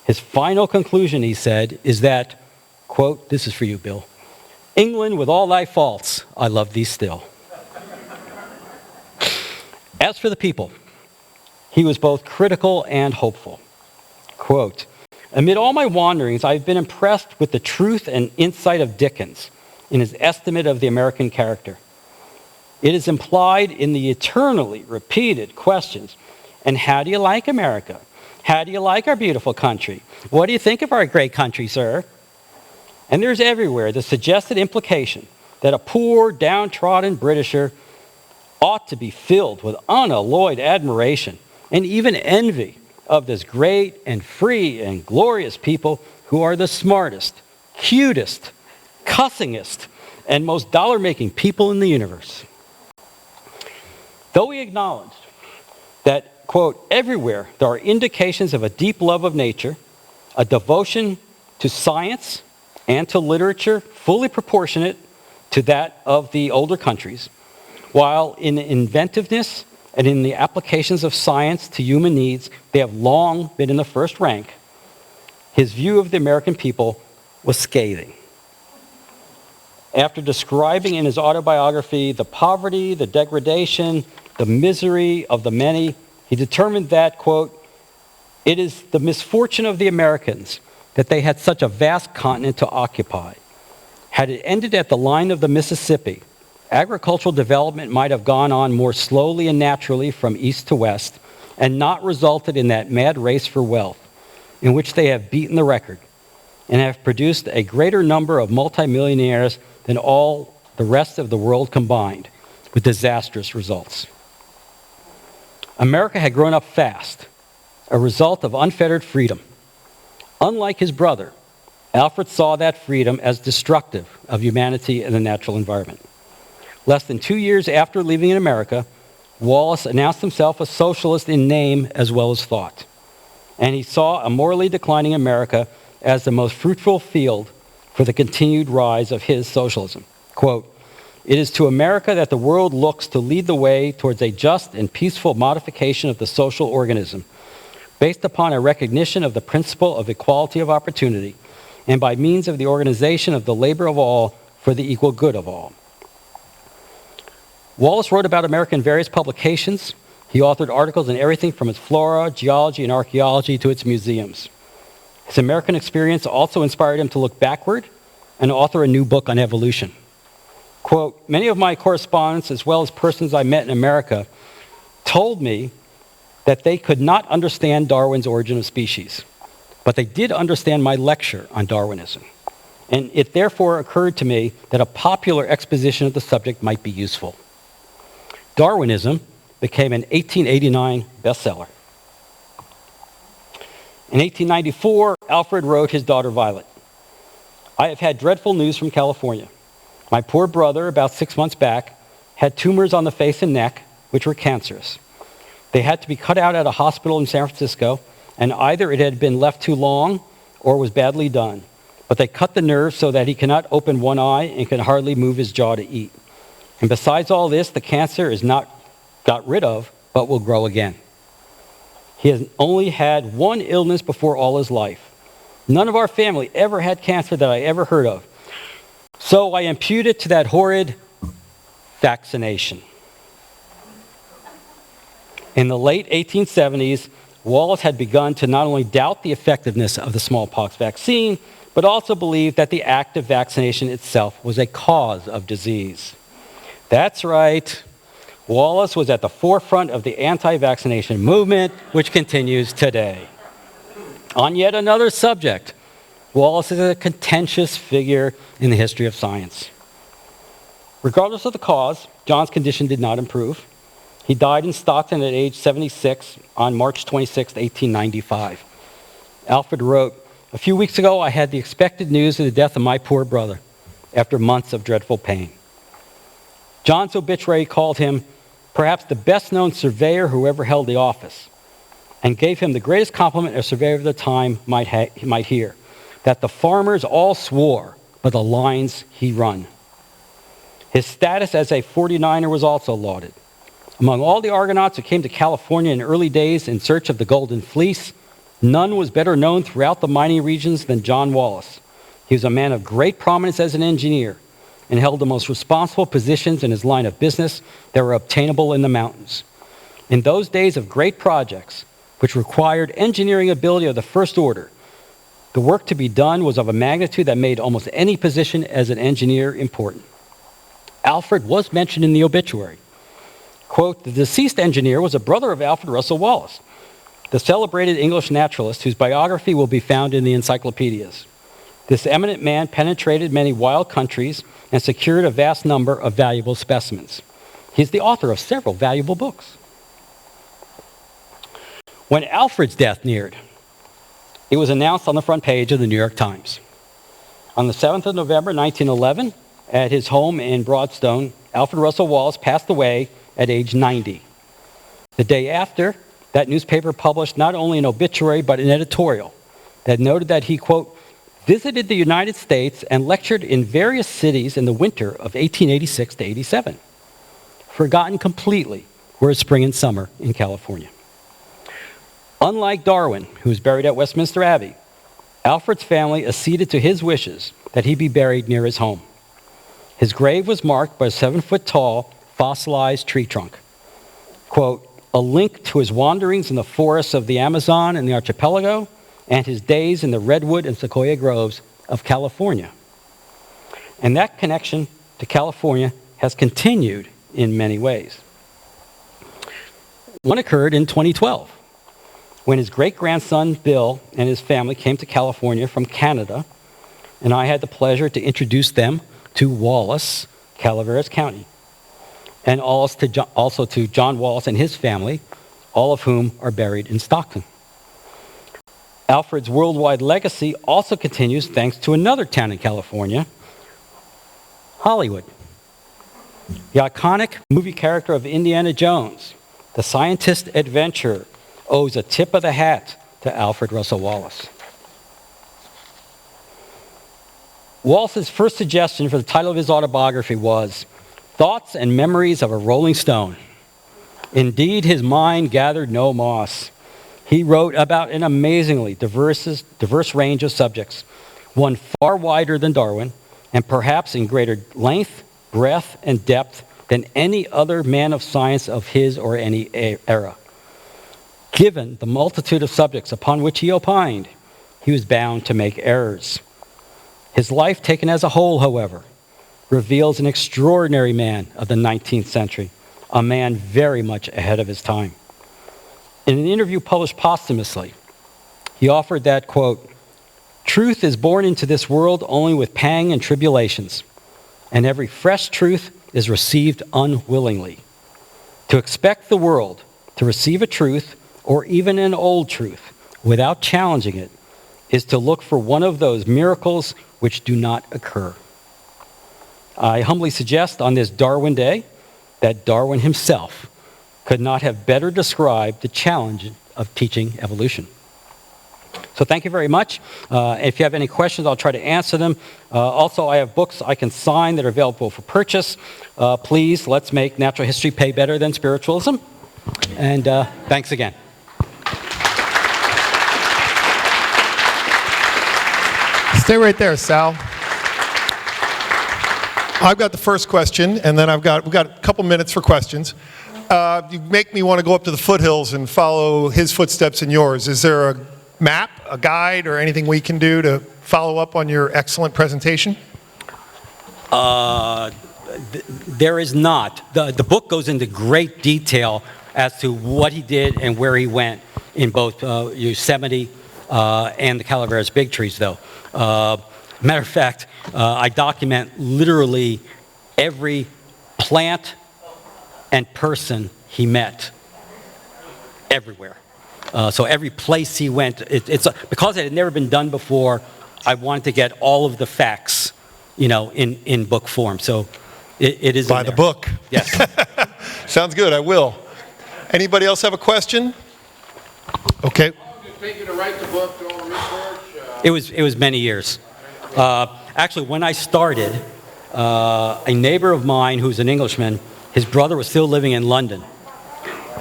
His final conclusion, he said, is that, quote, this is for you, Bill, England, with all thy faults, I love thee still. As for the people, he was both critical and hopeful. Quote, amid all my wanderings, I've been impressed with the truth and insight of Dickens in his estimate of the American character. It is implied in the eternally repeated questions, and how do you like America? How do you like our beautiful country? What do you think of our great country, sir? And there's everywhere the suggested implication that a poor, downtrodden Britisher ought to be filled with unalloyed admiration and even envy of this great and free and glorious people who are the smartest, cutest, cussingest, and most dollar-making people in the universe. Though he acknowledged that, quote, everywhere there are indications of a deep love of nature, a devotion to science and to literature fully proportionate to that of the older countries, while in inventiveness and in the applications of science to human needs, they have long been in the first rank, his view of the American people was scathing. After describing in his autobiography the poverty, the degradation, the misery of the many, he determined that, quote, it is the misfortune of the Americans that they had such a vast continent to occupy. Had it ended at the line of the Mississippi, agricultural development might have gone on more slowly and naturally from east to west and not resulted in that mad race for wealth in which they have beaten the record and have produced a greater number of multimillionaires than all the rest of the world combined, with disastrous results. America had grown up fast, a result of unfettered freedom. Unlike his brother, Alfred saw that freedom as destructive of humanity and the natural environment. Less than 2 years after leaving in America, Wallace announced himself a socialist in name as well as thought. And he saw a morally declining America as the most fruitful field for the continued rise of his socialism. Quote, it is to America that the world looks to lead the way towards a just and peaceful modification of the social organism, based upon a recognition of the principle of equality of opportunity, and by means of the organization of the labor of all for the equal good of all. Wallace wrote about America in various publications. He authored articles in everything from its flora, geology, and archaeology to its museums. His American experience also inspired him to look backward and author a new book on evolution. Quote, many of my correspondents, as well as persons I met in America, told me that they could not understand Darwin's Origin of Species, but they did understand my lecture on Darwinism. And it therefore occurred to me that a popular exposition of the subject might be useful. Darwinism became an 1889 bestseller. In 1894, Alfred wrote his daughter Violet, I have had dreadful news from California. My poor brother, about 6 months back, had tumors on the face and neck, which were cancerous. They had to be cut out at a hospital in San Francisco, and either it had been left too long or was badly done. But they cut the nerve so that he cannot open one eye and can hardly move his jaw to eat. And besides all this, the cancer is not got rid of, but will grow again. He has only had one illness before all his life. None of our family ever had cancer that I ever heard of. So I impute it to that horrid vaccination. In the late 1870s, Wallace had begun to not only doubt the effectiveness of the smallpox vaccine, but also believed that the act of vaccination itself was a cause of disease. That's right. Wallace was at the forefront of the anti-vaccination movement, which continues today. On yet another subject, Wallace is a contentious figure in the history of science. Regardless of the cause, John's condition did not improve. He died in Stockton at age 76 on March 26, 1895. Alfred wrote, A few weeks ago, I had the expected news of the death of my poor brother after months of dreadful pain. John's obituary called him perhaps the best-known surveyor who ever held the office, and gave him the greatest compliment a surveyor of the time might hear, that the farmers all swore by the lines he run. His status as a 49er was also lauded. Among all the Argonauts who came to California in early days in search of the Golden Fleece, none was better known throughout the mining regions than John Wallace. He was a man of great prominence as an engineer and held the most responsible positions in his line of business that were obtainable in the mountains. In those days of great projects, which required engineering ability of the first order, the work to be done was of a magnitude that made almost any position as an engineer important. Alfred was mentioned in the obituary. Quote, the deceased engineer was a brother of Alfred Russel Wallace, the celebrated English naturalist whose biography will be found in the encyclopedias. This eminent man penetrated many wild countries and secured a vast number of valuable specimens. He's the author of several valuable books. When Alfred's death neared, it was announced on the front page of the New York Times. On the 7th of November, 1911, at his home in Broadstone, Alfred Russel Wallace passed away at age 90. The day after, that newspaper published not only an obituary but an editorial that noted that he, quote, visited the United States and lectured in various cities in the winter of 1886 to 87. Forgotten completely were his spring and summer in California. Unlike Darwin, who was buried at Westminster Abbey, Alfred's family acceded to his wishes that he be buried near his home. His grave was marked by a 7-foot-tall fossilized tree trunk. Quote, a link to his wanderings in the forests of the Amazon and the archipelago, and his days in the redwood and sequoia groves of California. And that connection to California has continued in many ways. One occurred in 2012, when his great-grandson Bill and his family came to California from Canada, and I had the pleasure to introduce them to Wallace, Calaveras County, and also to John Wallace and his family, all of whom are buried in Stockton. Alfred's worldwide legacy also continues thanks to another town in California, Hollywood. The iconic movie character of Indiana Jones, the scientist adventurer, owes a tip of the hat to Alfred Russel Wallace. Wallace's first suggestion for the title of his autobiography was Thoughts and Memories of a Rolling Stone. Indeed, his mind gathered no moss. He wrote about an amazingly diverse range of subjects, one far wider than Darwin, and perhaps in greater length, breadth, and depth than any other man of science of his or any era. Given the multitude of subjects upon which he opined, he was bound to make errors. His life taken as a whole, however, reveals an extraordinary man of the 19th century, a man very much ahead of his time. In an interview published posthumously, he offered that, quote, truth is born into this world only with pang and tribulations, and every fresh truth is received unwillingly. To expect the world to receive a truth, or even an old truth, without challenging it, is to look for one of those miracles which do not occur. I humbly suggest on this Darwin Day that Darwin himself could not have better described the challenge of teaching evolution. So thank you very much. If you have any questions, I'll try to answer them. Also, I have books I can sign that are available for purchase. Please, let's make natural history pay better than spiritualism. And thanks again. Stay right there, Sal. I've got the first question, and then we've got a couple minutes for questions. You make me want to go up to the foothills and follow his footsteps and yours. Is there a map, a guide, or anything we can do to follow up on your excellent presentation? There is not. The book goes into great detail as to what he did and where he went in both Yosemite and the Calaveras Big Trees, though. Matter of fact, I document literally every plant and person he met everywhere. So every place he went, it's because it had never been done before, I wanted to get all of the facts, in book form. So it is Buy the book. Yes. Sounds good, I will. Anybody else have a question? Okay. How long did it take you to write the book, do all the research? It was many years. Actually, when I started, a neighbor of mine who's an Englishman, his brother was still living in London.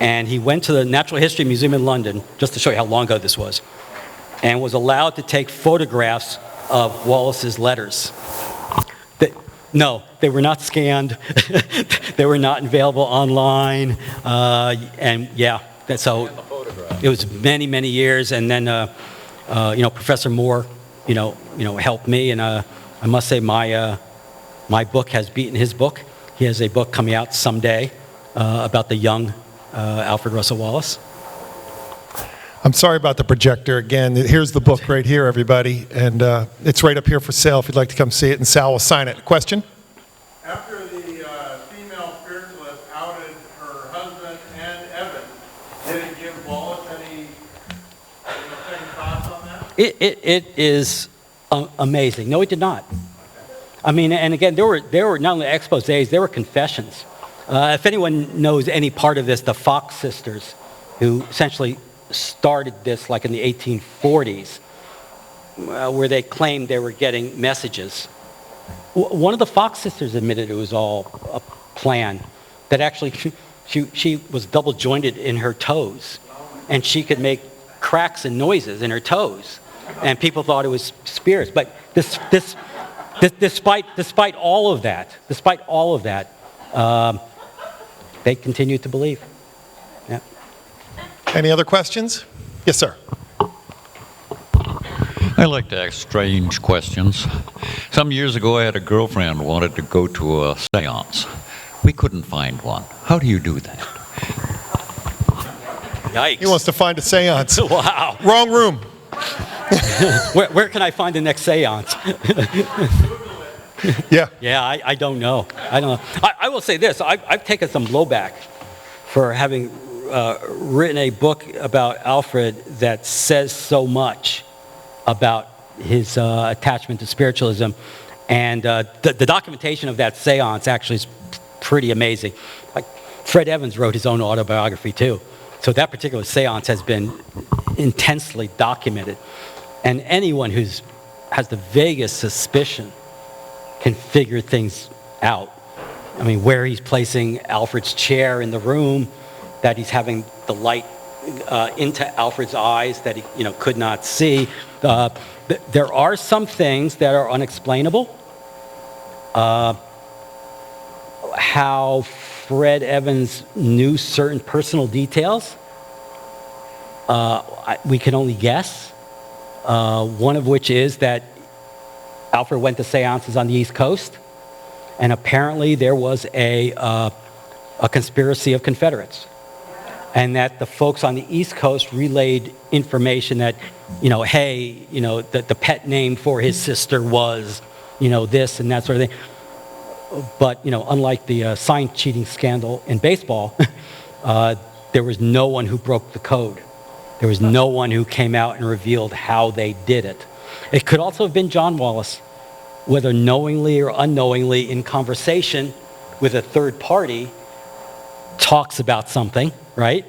And he went to the Natural History Museum in London, just to show you how long ago this was, and was allowed to take photographs of Wallace's letters. No, they were not scanned. They were not available online. So it was many, many years. And then, Professor Muir, helped me. And I must say my book has beaten his book. He has a book coming out someday about the young Alfred Russel Wallace. I'm sorry about the projector again. Here's the book right here, everybody. And it's right up here for sale if you'd like to come see it, and Sal will sign it. Question? After the female spiritualist outed her husband and Evan, did it give Wallace any second thoughts on that? It is amazing. No, it did not. I mean, and again, there were not only exposés, there were confessions. If anyone knows any part of this, the Fox sisters, who essentially started this like in the 1840s, where they claimed they were getting messages. One of the Fox sisters admitted it was all a plan, that actually she was double jointed in her toes, and she could make cracks and noises in her toes, and people thought it was spirits. But despite all of that, they continued to believe. Yeah. Any other questions? Yes, sir. I like to ask strange questions. Some years ago, I had a girlfriend who wanted to go to a séance. We couldn't find one. How do you do that? Yikes. He wants to find a seance. Wow. Wrong room. Where can I find the next séance? Yeah. Yeah, I don't know. I will say this. I've taken some blowback for having written a book about Alfred that says so much about his attachment to spiritualism. And the documentation of that séance actually is pretty amazing. Like, Fred Evans wrote his own autobiography too. So that particular séance has been intensely documented. And anyone who has the vaguest suspicion can figure things out. I mean, where he's placing Alfred's chair in the room, that he's having the light into Alfred's eyes that he could not see. There are some things that are unexplainable. How Fred Evans knew certain personal details, we can only guess. One of which is that Alfred went to seances on the East Coast, and apparently there was a conspiracy of Confederates, and that the folks on the East Coast relayed information that, the pet name for his sister was, this and that sort of thing. But, unlike the sign cheating scandal in baseball, there was no one who broke the code. There was no one who came out and revealed how they did it. It could also have been John Wallace, whether knowingly or unknowingly, in conversation with a third party, talks about something, right?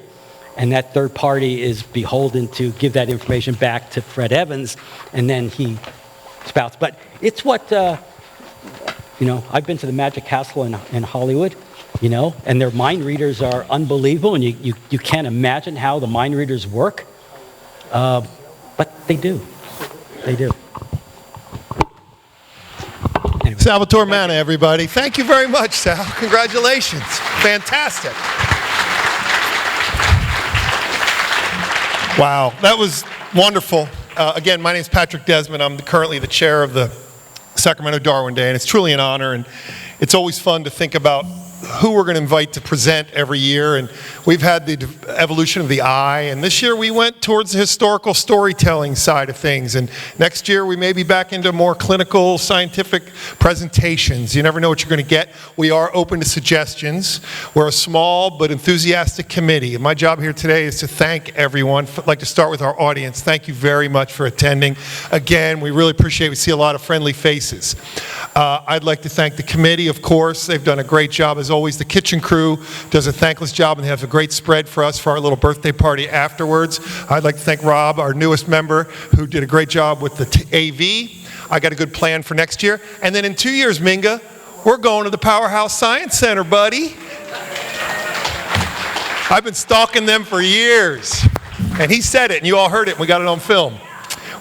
And that third party is beholden to give that information back to Fred Evans, and then he spouts. But it's what, I've been to the Magic Castle in Hollywood, and their mind readers are unbelievable, and you can't imagine how the mind readers work. But they do. They do. Anyway. Salvatore Manna, everybody. Thank you very much, Sal. Congratulations. Fantastic. Wow, that was wonderful. Again, my name is Patrick Desmond. I'm currently the chair of the Sacramento Darwin Day, and it's truly an honor, and it's always fun to think about who we're going to invite to present every year, and we've had the evolution of the eye, and this year we went towards the historical storytelling side of things, and next year we may be back into more clinical scientific presentations. You never know what you're going to get. We are open to suggestions. We're a small but enthusiastic committee, and my job here today is to thank everyone. I'd like to start with our audience. Thank you very much for attending. Again, we really appreciate it. We see a lot of friendly faces. I'd like to thank the committee, of course. They've done a great job. As always, the kitchen crew does a thankless job, and they have a great spread for us for our little birthday party afterwards. I'd like to thank Rob, our newest member, who did a great job with the AV. I got a good plan for next year. And then in 2 years, Minga, we're going to the Powerhouse Science Center, buddy. I've been stalking them for years. And he said it, and you all heard it, and we got it on film.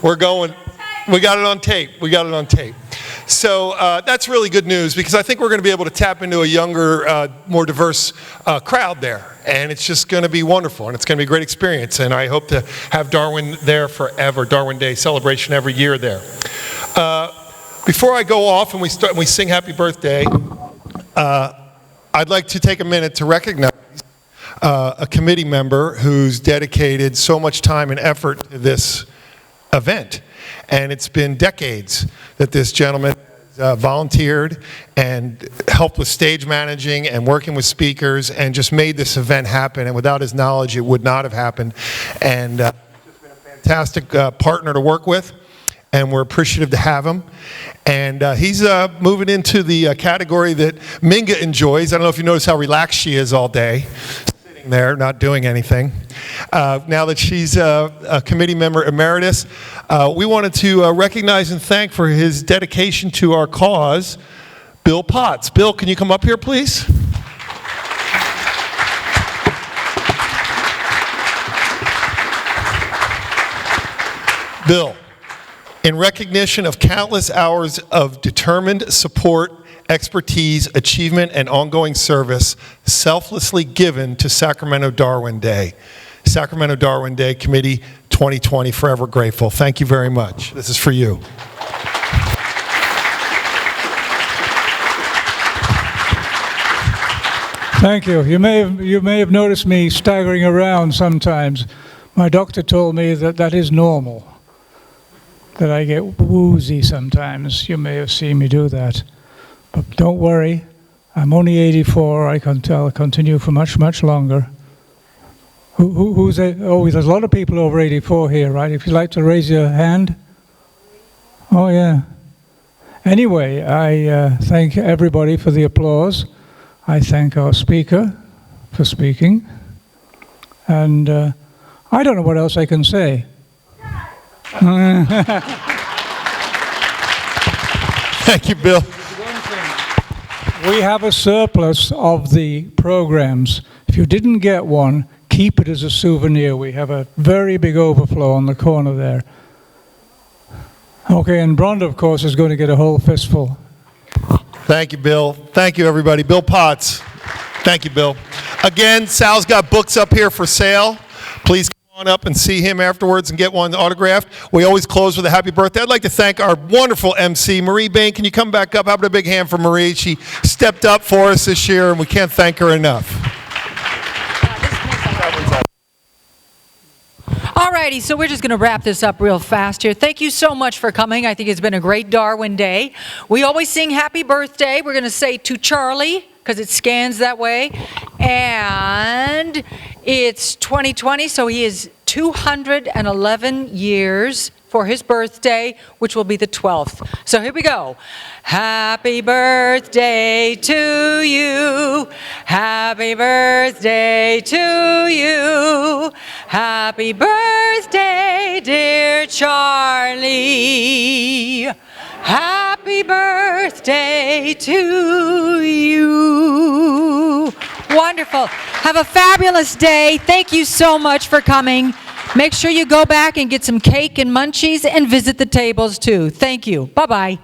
We're going, we got it on tape. We got it on tape. So that's really good news, because I think we're going to be able to tap into a younger, more diverse crowd there. And it's just going to be wonderful, and it's going to be a great experience. And I hope to have Darwin there forever, Darwin Day celebration every year there. Before I go off and we sing Happy Birthday, I'd like to take a minute to recognize a committee member who's dedicated so much time and effort to this event. And it's been decades that this gentleman has volunteered and helped with stage managing and working with speakers and just made this event happen. And without his knowledge, it would not have happened. And he's just been a fantastic partner to work with, and we're appreciative to have him. And he's moving into the category that Minga enjoys. I don't know if you notice how relaxed she is all day, sitting there, not doing anything. Now that she's a committee member emeritus, we wanted to recognize and thank for his dedication to our cause, Bill Potts. Bill, can you come up here, please? Bill, in recognition of countless hours of determined support, expertise, achievement, and ongoing service selflessly given to Sacramento Darwin Day. Sacramento Darwin Day Committee 2020, forever grateful. Thank you very much. This is for you. Thank you. You may have noticed me staggering around sometimes. My doctor told me that that is normal, that I get woozy sometimes. You may have seen me do that. But don't worry, I'm only 84. I'll continue for much, much longer. Who's oh, there's a lot of people over 84 here, right? If you'd like to raise your hand. Oh, yeah. Anyway, I thank everybody for the applause. I thank our speaker for speaking. And I don't know what else I can say. Thank you, Bill. We have a surplus of the programs. If you didn't get one, keep it as a souvenir. We have a very big overflow on the corner there. Okay, and Bronda, of course, is going to get a whole fistful. Thank you, Bill. Thank you, everybody. Bill Potts. Thank you, Bill. Again, Sal's got books up here for sale. Please come on up and see him afterwards and get one autographed. We always close with a happy birthday. I'd like to thank our wonderful MC, Marie Bain. Can you come back up? How about a big hand for Marie? She stepped up for us this year, and we can't thank her enough. Alrighty, so we're just going to wrap this up real fast here. Thank you so much for coming. I think it's been a great Darwin Day. We always sing happy birthday. We're going to say to Charlie, because it scans that way. And it's 2020, so he is 211 years for his birthday, which will be the 12th. So here we go. Happy birthday to you. Happy birthday to you. Happy birthday, dear Charlie. Happy birthday to you. Wonderful. Have a fabulous day. Thank you so much for coming. Make sure you go back and get some cake and munchies and visit the tables too. Thank you. Bye-bye.